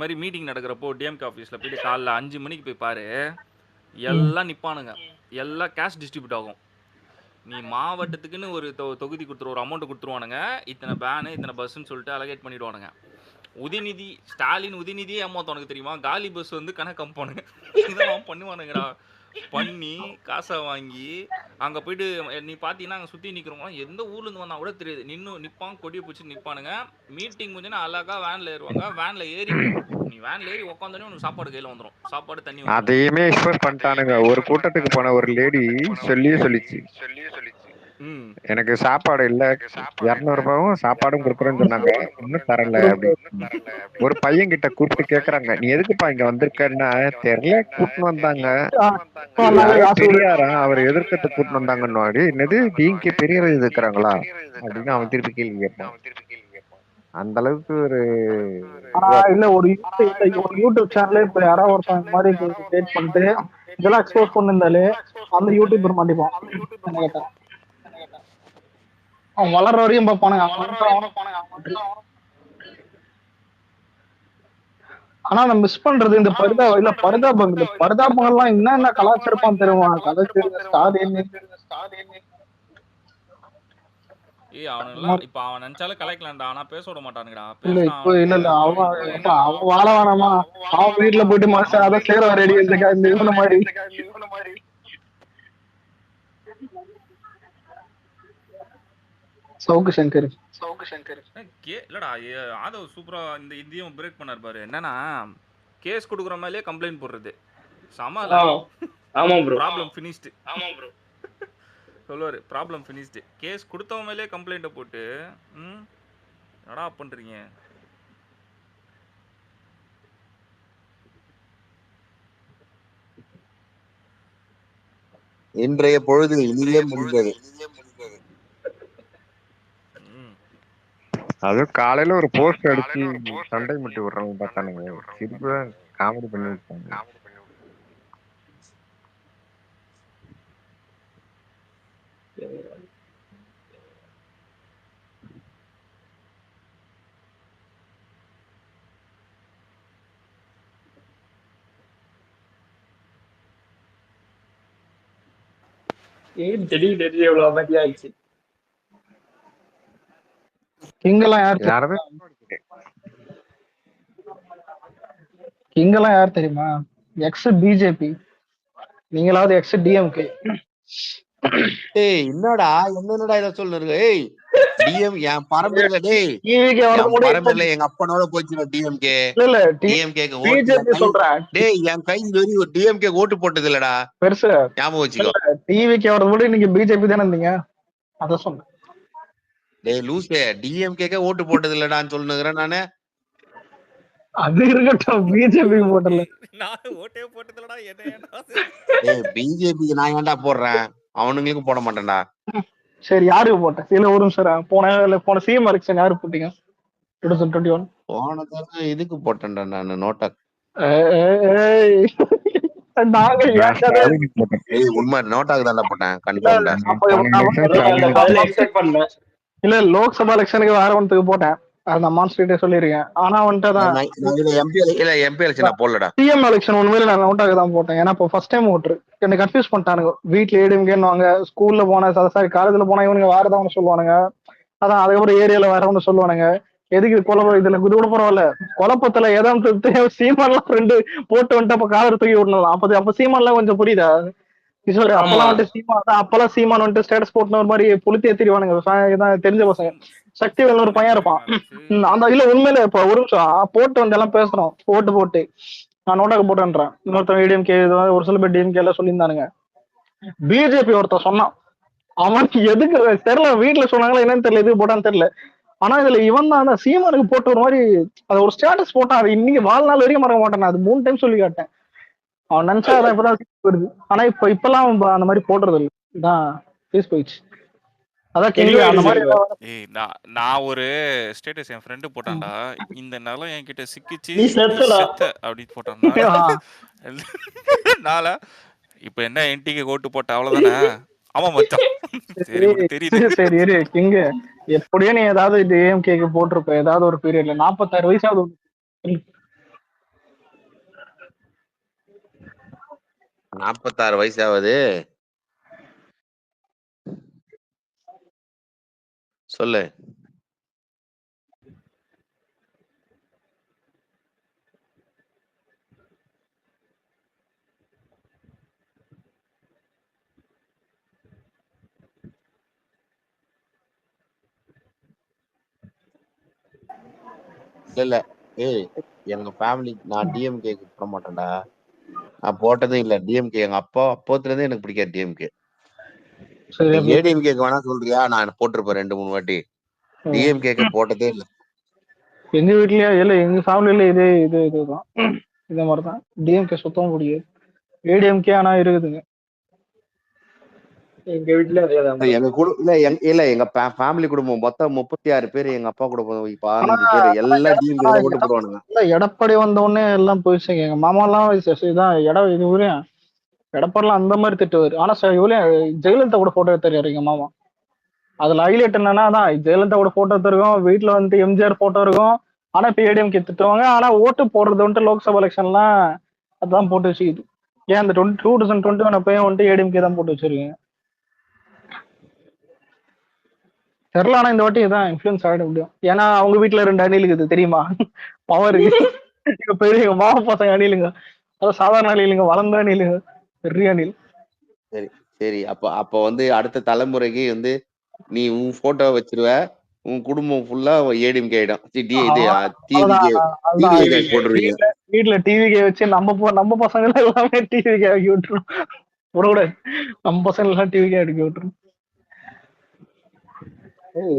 மாதிரி மீட்டிங் நடக்கிறப்போ டிஎம்கே ஆஃபீஸில் போயிட்டு காலைல 5 மணிக்கு போய் பாரு, எல்லாம் நிற்பானுங்க, எல்லாம் கேஷ் டிஸ்ட்ரிபியூட் ஆகும். நீ மாவட்டத்துக்குன்னு ஒரு தொகுதி கொடுத்துரு, ஒரு அமௌண்ட் கொடுத்துருவானுங்க, இத்தனை பேனு இத்தனை பஸ்ஸுன்னு சொல்லிட்டு அலகேட் பண்ணிடுவானுங்க. உதயநிதியே ஏமாத்தவனுக்கு தெரியுமா, காலி பஸ் வந்து கணக்கு அனுப்பானுங்க. இதெல்லாம் பண்ணுவானுங்கடா. பண்ணி காசை வாங்கி அங்க போயிட்டு நீ பாத்தீங்கன்னா அங்க சுத்தி நிக்கிறவங்க எந்த ஊர்ல இருந்து வந்தா கூட தெரியாது, நிப்பான் கொடியை பிடிச்சி நிப்பானுங்க. மீட்டிங் முடிஞ்சுன்னா அழகா வேன்ல ஏறுவாங்க, வேன்ல ஏறி நீ வேன்ல ஏறி உட்காந்தோடனே உனக்கு சாப்பாடு கையில வந்துடும், சாப்பாடு தண்ணி வந்துடும்.
அதையுமே எக்ஸ்போஸ் பண்ணிட்டானுங்க. ஒரு கூட்டத்துக்கு போன ஒரு லேடி சொல்லிச்சு, எனக்கு சாப்பாடு இல்ல, 200 ரூபாயும் சாப்பாடும் கொடுக்குறேன்னு சொன்னாங்க, இன்னும் தரல அப்படி. ஒரு பையன் கிட்ட கூப்பிட்டு கேக்குறாங்க, நீ எதுக்குப்பா இங்க வந்திருக்கன்னா, தெரியல கூட்டின்னு வந்தாங்க, யாரோ பெரியாரா அவர் எதிர்க்கத்தை கூட்டின்னு வந்தாங்கன்னு. என்னது டிஎம்கே பெரியார் எதிர்க்கிறாங்களா அப்படின்னு அவன் திருப்பி கேள்வி கேட்பான். அந்த அளவுக்கு ஒரு
இல்ல ஒரு யூடியூப் சேனல்ல இப்ப யாராவது ஒருத்தன் இந்த மாதிரி கிரியேட் பண்ணிட்டு இதெல்லாம் எக்ஸ்போஸ் பண்ணிருந்தாலே அந்த யூடியூபர் மாட்டிப்பான். என்ன கேட்டா அவன் வளர்ற வரையும் பார்ப்பானுங்க. ஆனா நான் மிஸ் பண்றது இந்த பரிதாபங்கள்லாம் என்ன கலாச்சாரப்பான் தெரியுமா? ஸ்டாலின்
அவனுலாம் இப்ப அவன் நினைச்சாலும் கலாய்க்கலாம்டா, ஆனா பேச விட மாட்டானுங்கடா.
இல்ல அவன் வாழ வேணாமா? அவன் வீட்டுல போயிட்டு மாசம் அதை சேர ரெடி இந்த மாதிரி சவுக்கு சங்கர்
இல்லடா, ஆதவ் சூப்பரா இந்த இதையும் பிரேக் பண்ணாரு பாரு. என்னன்னா கேஸ் கொடுக்குற மாதிரியே கம்ப்ளைண்ட் போடுறது சமாள.
ஆமா ப்ரோ,
ப்ராப்ளம் ஃபினிஷ்டு. ஆமா ப்ரோ சொல்லுவாரு, ப்ராப்ளம் ஃபினிஷ்டு. கேஸ் கொடுத்தவன் மேலே கம்ப்ளைண்ட்டை போட்டு என்னடா பண்றீங்க?
இன்றைய பொழுது இனியே முடிந்தது.
அது காலையில ஒரு போஸ்ட் அடிச்சு சண்டை முட்டி விடுறவங்க பார்த்தானுங்க, சிரிப்புதான் காமெடி பண்ணி விட்டாங்க.
திடீர்னு எவ்வளவு அமைதியா ஆயிடுச்சு.
கிங்கெல்லாம் யார் தெரியுமா? எக்ஸ் பிஜேபி, நீங்களாவது எக்ஸ் டிஎம்கே.
டேய் என்னடா என்னடா இத சொல்லுங்க? ஏய் டிஎம் என் பரம்பரையில, டேய் பரம்பரையில எங்க அப்பனோட போச்சு டிஎம்கே. டிஎம்கேக்கு ஓட்டு சொல்றேன். டேய் என் கை வெறி ஒரு டிஎம்கே ஓட்டு போட்டது இல்லடா, பெருசு ஞாபகம் வச்சுக்கோ.
டிவிக்கு அவரது கூட நீங்க பிஜேபி தானே இருந்தீங்க, அத சொன்னேன்.
டேய் லூசே, டிஎம்கேக்கே ஓட்டு போட்டது இல்லடான்னு சொல்லுங்கிறேன் நானு.
அது இருக்கட்டும், பிஜேபி போட்டல.
நான் ஓட்டே போட்டதுலடா.
டேய் பிஜேபிக்கு நான் ஏன்டா போடுறேன், அவனுங்களுக்கும் போட மாட்டேன்டா.
சரி யாருக்கு போட்டேன்? இல்ல ஒரு நிமிஷம், போன சிஎம் எலெக்ஷன் யாரு போட்டீங்க? 2021
போனதான இதுக்கு போட்டேன்டா நான், நோட்டா. உண்மை நோட்டாக்கு தான் போட்டேன், கன்ஃபார்ம்.
இல்ல லோக்சபா எலெக்ஷனுக்கு வேற ஒன்றுக்கு போட்டேன், அந்த அம்மான் ஸ்ட்ரீட்டே சொல்லிருக்கேன். ஆனா வந்துட்டு
எம்பி எலெக்ஷன் போடலடா,
சிஎம் எலெக்ஷன் உண்மையில நான் நோட்டாக்கு தான் போட்டேன். ஏன்னா இப்போ ஃபர்ஸ்ட் டைம் ஓட்டுரு என்ன கன்ஃபியூஸ் பண்ணிட்டானுங்க. வீட்டுல ஏடிஎம்கேன்னு ஸ்கூல்ல போன சாரி காலேஜ்ல போனா இவனுங்க வேற ஏதாவது சொல்லுவானுங்க, அதான் அதுக்கப்புறம் ஏரியால வேற ஒன்று சொல்லுவானுங்க. எதுக்கு குழப்பம்? இதுல இது கூட பரவாயில்ல, குழப்பத்துல ஏதாவது சீமான்லாம் ஃப்ரெண்டு போட்டு வந்துட்டு அப்ப காலர் தூக்கி விடணும். அப்ப சீமான்லாம் கொஞ்சம் புரியுதா? அப்பெல்லாம் வந்துட்டு சீமான் வந்துட்டு ஸ்டேட்டஸ் போட்டு ஒரு மாதிரி புளுத்தி ஏத்திடுவானுங்க, தெரிஞ்ச பசங்க. சக்தி வேலு ஒரு பையன் இருப்பான், அந்த இல்ல உண்மையில இப்ப ஒரு நிமிஷம் போட்டு வந்து எல்லாம் பேசுறோம், ஓட்டு போட்டு நான் நோட்டாக்கு போட்டேன்றேன். இன்னொருத்தன் ஏடிஎம்கே ஒரு சில பேர் டிஎம்கே எல்லாம் சொல்லியிருந்தானுங்க. பிஜேபி ஒருத்தன் சொன்னான், அவனுக்கு எதுக்கு தெரியல, வீட்டுல சொன்னாங்களா என்னன்னு தெரியல, எதுக்கு போட்டான்னு தெரியல. ஆனா இதுல இவன் தான் சீமானுக்கு போட்டு ஒரு மாதிரி அது ஒரு ஸ்டேட்டஸ் போட்டான், அது இன்னைக்கு வாழ்நாள் வரைக்கும் மறக்க மாட்டேன். அது 3 டைம் சொல்லி காட்டேன், அவன் நினைச்சா அதான் இப்பதான் வருது. ஆனா இப்பெல்லாம் அந்த மாதிரி போடுறது இல்லை, இதான் ஃபேஸ் போயிடுச்சு. அதான் அந்த மாதிரி
நான் ஒரு ஸ்டேட்டஸ் என் ஃப்ரெண்டு போட்டான்டா, இந்த நிலம் என்கிட்ட சிக்கிச்சு அப்படின்னு போட்டான். இப்ப என்ன என்டிக்கு ஓட்டு போட்ட அவ்வளவுதானே? ஆமா மச்சான், சரி தெரியுது.
சரி கிங்க, எப்படியோ நீ ஏதாவது டிஎம்கேக்கு போட்டிருப்ப ஏதாவது ஒரு பீரியட்ல. 46 வயசாவது
46 வயசாவது சொல்லு. இல்ல ஏய் எங்க ஃபேமிலி நான் டிஎம்கேக்கு போட மாட்டேன்டா. நான் போட்டதே இல்ல டிஎம்கே. எங்க அப்பா அப்போத்துல இருந்தே எனக்கு பிடிக்காது டிஎம்கே.
சரி
நீ ஏடிஎம்கேக்கு வேணா சொல்றியா? நான் போட்டிருப்பேன் 2-3 வாட்டி. டிஎம்கேக்கு போட்டதே இல்ல.
எங்க வீட்லயே இல்ல, எங்க ஃபேமிலியில இதுதான் இதே மாதிரிதான். டிஎம்கே சுத்தம் முடியாது, ஏடிஎம்கே ஆனா இருக்குதுங்க எங்க வீட்ல.
எங்க இல்ல எங்க ஃபேமிலி குடும்பம் மொத்தம் 36 பேர். எங்க அப்பா குடும்பம் 15 பேர்.
ஆனா
எல்லாம் டிஎம்கே தான் ஓட்டு போடுவானுங்க.
இல்ல, எடப்பாடி வந்த உடனே எல்லாம் போயிடுச்சுங்க. எங்க மாமா எல்லாம் இதான் இது ஊரேன் எடப்பாடிலாம் அந்த மாதிரி திட்டுவாரு. ஆனா இவரையும் ஜெயலலிதா கூட போட்டோ எடுத்தாரு எங்க மாமா. அதுல ஹைலைட் என்னன்னா தான் ஜெயலலிதா கூட போட்டோ எடுத்திருக்கோம், வீட்டுல வந்துட்டு எம்ஜிஆர் போட்டோ இருக்கும். ஆனா இப்ப ஏடிஎம்கே திட்டுவாங்க. ஆனா ஓட்டு போடுறது வந்துட்டு லோக்சபா எலெக்ஷன்லாம் அதான் போட்டு வச்சுக்குது. ஏன் அந்த 2021 அப்பயும் வந்துட்டு ஏடிஎம்கே தான் போட்டு வச்சிருக்கீங்க தெரியல. ஆனா இந்த வாட்டி இதான் இன்ஃபுளுன்ஸ் ஆகிட முடியும். ஏன்னா அவங்க வீட்டுல 2 அணில் இருக்குது தெரியுமா, பவர். இப்ப பெரிய மாவ பசங்க அணிலுங்க, அதாவது சாதாரண அணிலுங்க, வளர்ந்த அணிலுங்க, பெரிய அணில்.
சரி சரி. அப்ப வந்து அடுத்த தலைமுறைக்கு வந்து நீ உன் போட்டோ வச்சிருவ, உன் குடும்பம் ஃபுல்லா ஏடிஎம்கே ஆயிடும். போட்டுருவீங்க.
வீட்டுல டிவிகே வச்சு நம்ம பசங்க எல்லாமே டிவிகே ஆக்கி விட்டுரும். விடக்கூடாது, நம்ம பசங்க எல்லாம் டிவிகே அடிக்க விட்டுரும்.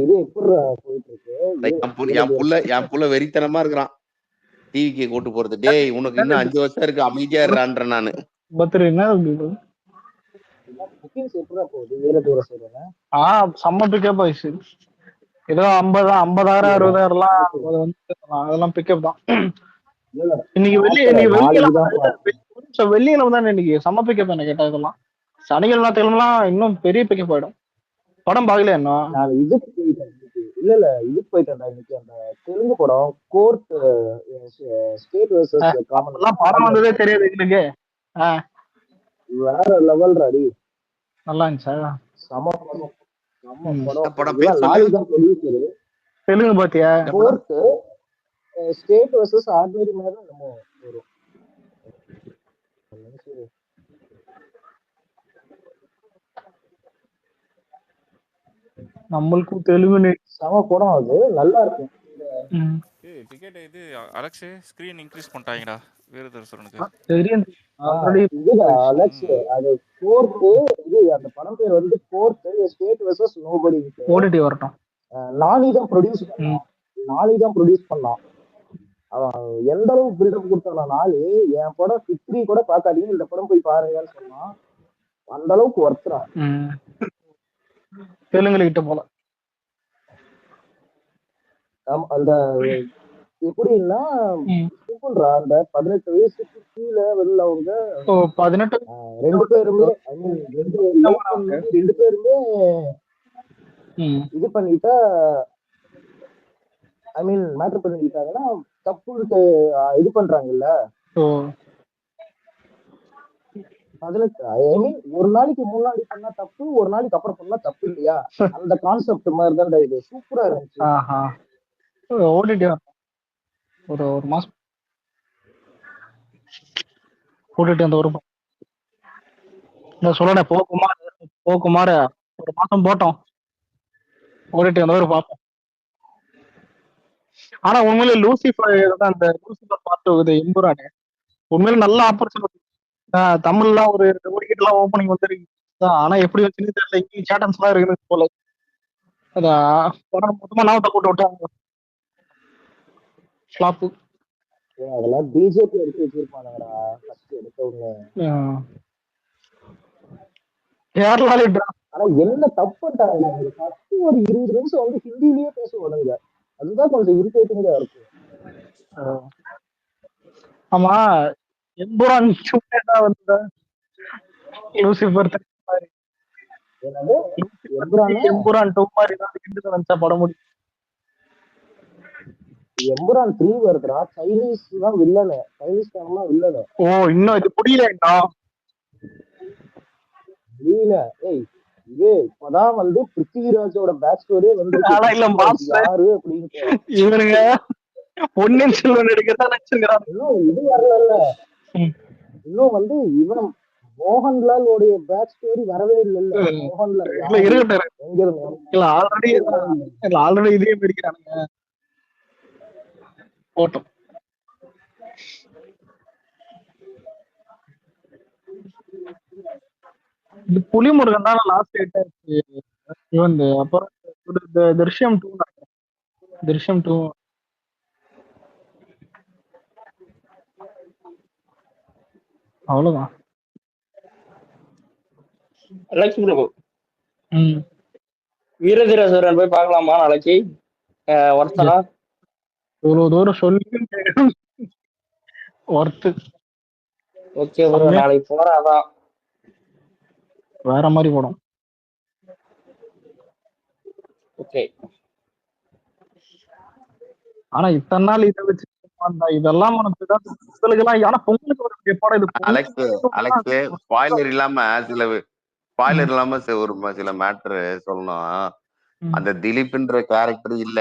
இது எப்படி போயிட்டு இருக்கு?
என் புள்ள வெறித்தனமா இருக்கிறான் டிவிக்கு ஓட்டு போறது. டேய் உனக்கு இன்னும் 5 வருஷம் இருக்கு, அமைதியா இருறான்றேன் நானு.
பத்திரி என்ன செம்ம பிக்கப் ஆயிடுச்சு. ஏதோ 50,000 60,000 அதெல்லாம் பிக்கப் தான். இன்னைக்கு வெள்ளிக்கிழமை தான் இன்னைக்கு செம்ம பிக்கப். என்ன கேட்டா இதெல்லாம் சனிக்கிழமை ஞாயிற்றுக்கிழமெல்லாம் இன்னும் பெரிய பிக்கப் ஆயிடும். படம் பாக்கல என்ன?
இதுக்கு போயிட்டேன். இல்ல இதுக்கு போயிட்டேன்டா இன்னைக்கு. அந்த தெலுங்கு படம் கோர்ட் ஸ்டேட் வெர்சஸ் காமன்
படம் வந்ததே தெரியாது எங்களுக்கு.
வேற லெவல் ராடி.
நல்லா இருந்துச்சா?
சம படம்.
தெலுங்கு பாத்தியா?
கோர்ட் ஸ்டேட் வெர்சஸ் ஆர்டினரி மேல நம்ம வரும்.
நம்மளுக்கும் தெலுங்கு
சம படம், அது நல்லா இருக்கும்.
டிக்கெட் இது அலெக்ஸ் ஸ்கிரீன் இன்க்ரீஸ் பண்ணிட்டாங்கடா வீரதர்சனுக்கு.
அலெக்ஸ் அது கோர்ட். இது அந்த படம் பேர் வந்து court state versus nobody.
OTT வரட்டும்.
நானி தான் ப்ரொடியூஸ் பண்ணான். அவன் எந்த அளவுக்கு பில்டப் கொடுத்தானா, நாலு என் படம் 3 கூட பாக்காதீங்க, இந்த படம் போய் பாருங்கன்னு சொன்னான். அந்த அளவுக்கு ஒர்த்தான்
தெலுங்குல கிட்ட போல.
அந்த எப்படின்னா சிம்பிள்ரா, அந்த 18 வயசுக்கு கீழே உள்ளவங்க
18
2 பேருமே இது பண்ணிட்டா, ஐ மீன் மேட்டர் பண்ணிட்டாங்கன்னா தப்பு இது பண்றாங்கல்ல. 18 ஐ மீன் ஒரு நாளைக்கு முன்னாடி பண்ணா தப்பு, ஒரு நாளைக்கு அப்புறம் பண்ணா தப்பு இல்லையா? அந்த கான்செப்ட் மாதிரி தான் இது. சூப்பரா இருந்துச்சு.
ஓடிடி ஒரு மாசம் போட்டுட்டு அந்த ஒரு சொல்லணும். போக்குமார ஒரு மாசம் போட்டோம் ஓடிட்டு அந்த ஒரு பார்ப்போம். ஆனா உண்மையிலே லூசிஃபர் அந்த லூசிஃபர் பார்த்து எம்புரானே உண்மையில நல்ல ஆப்பர்ச்சுனிட்டி. தமிழ்லாம் ஒரு ஓடிக்கிட்டு எல்லாம் ஓப்பனிங் வந்துருக்கு. ஆனா எப்படி வச்சுன்னு தெரியல, இங்கிலீஷ் சேட்டன்ஸ் எல்லாம் இருக்குது போல. அதான் படம் மொத்தமா நாவத்தை போட்டு விட்டாங்க.
அதெல்லாம் பிஜேபி எடுத்து வச்சிருப்பானுங்கடா ஃபர்ஸ்ட் எடுத்த உடனே. ஆனா என்ன தப்புட்டாங்க, ஃபர்ஸ்ட் ஒரு 20 நிமிஷம் வந்து ஹிந்திலேயே பேசுவானுங்க. அதுதான் கொஞ்சம் இரிட்டேட்டிங்கா இருக்கு.
ஆமா, எம்புரான் வந்து லூசிஃபர் மாதிரி எம்புரான் 2 மாதிரி தான் படம் முடியும்.
எம்புரான் 3 வருதுடா. சைனீஸ் தான் வில்லனு, சைனீஸ் காரன்லாம் வில்லனு.
இன்னும் இது புரியலடா.
புரியல. இது இப்பதான் வந்து பிருத்திவிராஜோட பேக் ஸ்டோரியே வந்து யாரு அப்படின்னு
இவனுங்க பொன்னியின் செல்வன் எடுக்கதான் நினைச்சிருக்கான்.
இன்னும் இது வரல. இன்னும் வந்து இவன் மோகன்லால் உடைய பேக் ஸ்டோரி வரவே இல்லை. மோகன்லால்
ஆல்ரெடி இதே பிடிக்கிறானுங்க. போட்டோம். இது புலிமுருகன் தான் லாஸ்ட் ஹிட் ஆச்சு இவன். அப்புறம் திருஷ்யம் 2, திருஷ்யம் 2 அவ்வளவுதான்.
அலெக்ஸ் ப்ரோ வீரதீரசுரன் போய் பார்க்கலாமா நாளைக்கு? ஒருத்தரா
இவ்வளவு தூரம் சொல்லி ஒர்த்து.
ஓகே ப்ரோ, நாளைக்கு போறேன். அதான்
வேற மாதிரி படம்.
ஓகே.
ஆனா இத்தனை நாள் இதை வச்சு இதெல்லாம் பொங்கலுக்கு ஆனா பொங்கலுக்கு ஒரு படம் இது.
அலெக்ஸ் ஸ்பாயிலர் இல்லாம ஒரு சில மேட்டர் சொல்லணும். அந்த திலீப்ன்ற கேரக்டர் இல்ல,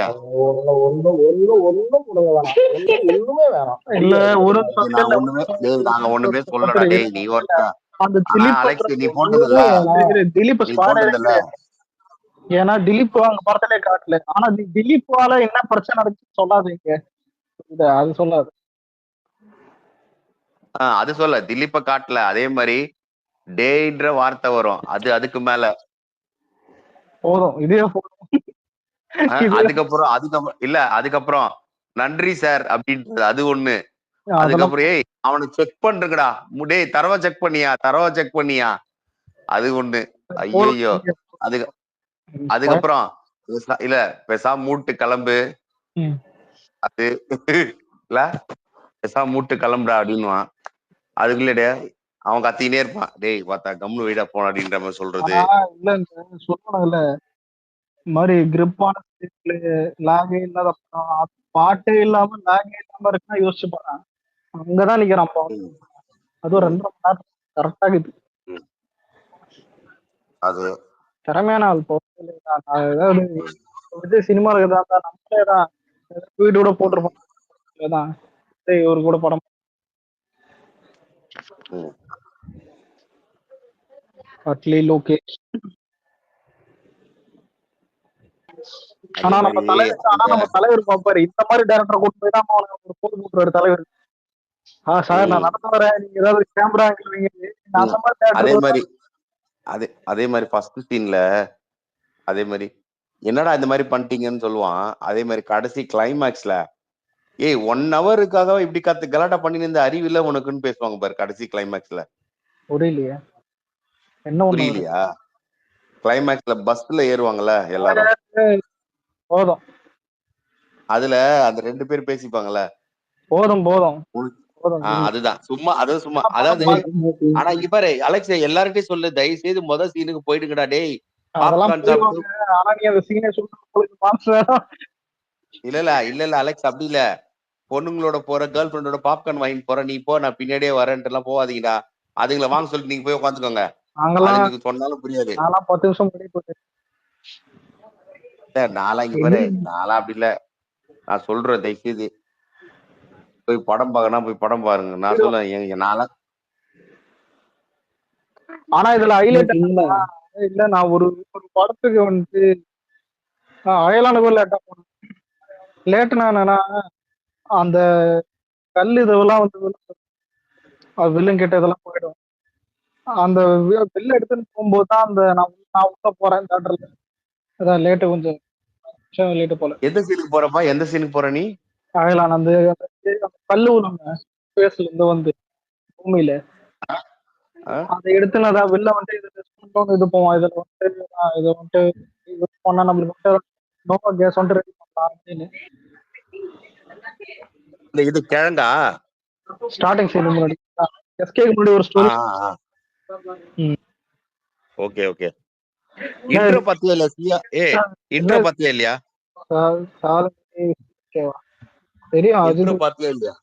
நாங்க ஒண்ணுமே சொல்லடா டேய். நீ அலெக்ஸ் நீ போட்டதுல
திலீப் ஏன்னா திலீப் அங்க படத்திலே காட்டல. ஆனா திலீப்பால என்ன பிரச்சனை நடக்குன்னு சொல்லாதீங்க, அது சொல்லாது.
அது சொல்ல திலீப்ப காட்டல. அதே மாதிரி டேய்ன்ற வார்த்தை வரும், அது அதுக்கு மேல
போதும். இதே
அதுக்கப்புறம் நன்றி சார் அப்படின்றது அது ஒண்ணு. அதுக்கப்புறம் அவனுக்கு செக் பண்றா, டேய் தரவா செக் பண்ணியா அது ஒண்ணு. ஐயோ அதுக்கப்புறம் இல்ல பேசாம மூட்டு கிளம்பு, அது இல்ல பேசாம மூட்டு கிளம்புடா அப்படின்னுவான். அதுக்குள்ளே அவன் கத்தினே இருப்பான், டேய் பார்த்தா கம்னு வீடா போன அப்படின்ற மாதிரி சொல்றது.
இல்ல மாதிரி கிரிப்பான லாகே இல்லாத பாட்டே இல்லாம லாகே இல்லாம இருக்குன்னா யோசிச்சு போறான். அங்கதான் நிக்கிறான். அதுவும் 2.5 மணி நேரம் கரெக்டா இருக்குது.
அது
திறமையான ஆள். ஏதாவது விஜய் சினிமால இருக்குதா நம்மளேதான் வீடு கூட போட்டிருப்போம். ஒரு கூட படம் அட்லி லோகேஷ். ஆனா நம்ம தலைவர் பாப்பாரு இந்த மாதிரி டைரக்டர் கூட்டு போய் தான் ஒரு போட்டு கூட்டுறாரு தலைவர். சார் நான் நடந்து வரேன், நீங்க ஏதாவது கேமரா
அதே மாதிரி ஃபர்ஸ்ட் சீன்ல அதே மாதிரி என்னடா இந்த மாதிரி பண்ணிட்டீங்கன்னு சொல்லுவான். அதே மாதிரி கடைசி கிளைமேக்ஸ்ல 1 ஹவருக்காக இப்படி கலாட்டா பண்ணி இந்த அறிவில்ல உனக்குன்னு பேசுவாங்க பாரு கடைசி கிளைமேக்ஸ்ல.
புரியலையா?
கிளைமேக்ஸ்ல பஸ்ல ஏறுவாங்கல்ல எல்லாரும்,
போதும்.
அதுல அந்த 2 பேர் பேசிப்பாங்கல்ல,
போதும்
அதுதான் சும்மா அதாவது. ஆனா இங்க பாரு அலெக்ஸ், எல்லார்கிட்டையும் சொல்லு, தயவு செய்து முதல் சீனுக்கு போயிடுங்கடா டேய். இல்ல அலெக்ஸ் அப்படி இல்ல, பொண்ணுங்களோட போற கேர்ள் ஃப்ரெண்டோட பாப்கார்ன் வாங்கிட்டு போற, நீ போ நான் பின்னாடியே வரேன்ட்டு எல்லாம் போவாதீங்கடா. அதுங்களை வாங்க சொல்லிட்டு நீங்க போய் உட்காந்துக்கோங்க. சொன்னாலும் புரியாது.
10 நிமிஷம்
நான்லாம் இங்க பாரு, நான்லாம் அப்படி இல்ல. நான் சொல்றேன், தயவு செய்து போய் படம் பார்க்கணும், போய் படம் பாருங்க. நான் சொல்லுவேன் நான்லாம்.
ஆனா இதுல ஹைலைட் இல்ல, நான் ஒரு படத்துக்கு வந்து அயலானுக்கு லேட்டா போனேன். லேட்டுனா என்னன்னா அந்த கல் இதெல்லாம் வந்து வில்லன் கிட்ட இதெல்லாம் போயிடும். அந்த வில்ல எடுத்துன்னு போகும்போது தான் அந்த நான் உள்ள போறேன் தேட்டர்ல. அதான் லேட்டு, கொஞ்சம் லேட்டு போல.
எந்த சீனுக்கு போறப்பா? எந்த சீனுக்கு போற நீ?
அயலான் அந்த கல்லு விழுங்க ஸ்பேஸ்ல இருந்து வந்து பூமியில அதை எடுத்துனதான் வெளில வந்துட்டு இது போவோம். இதுல வந்துட்டு இதை வந்துட்டு இது பண்ணா நம்மளுக்கு வந்துட்டு நோவா கேஸ் வந்துட்டு ரெடி பண்ணலாம் அப்படின்னு.
இது கிழங்கா
ஸ்டார்டிங் சீன் முன்னாடி எஸ்கேக்கு முன்னாடி ஒரு ஸ்டோரி.
Okay okay. இன்ட்ரோ பத்தியா இல்ல? இன்ட்ரோ பத்தியா இல்லையா?
தெரியும்.
பத்தியா இல்லையா?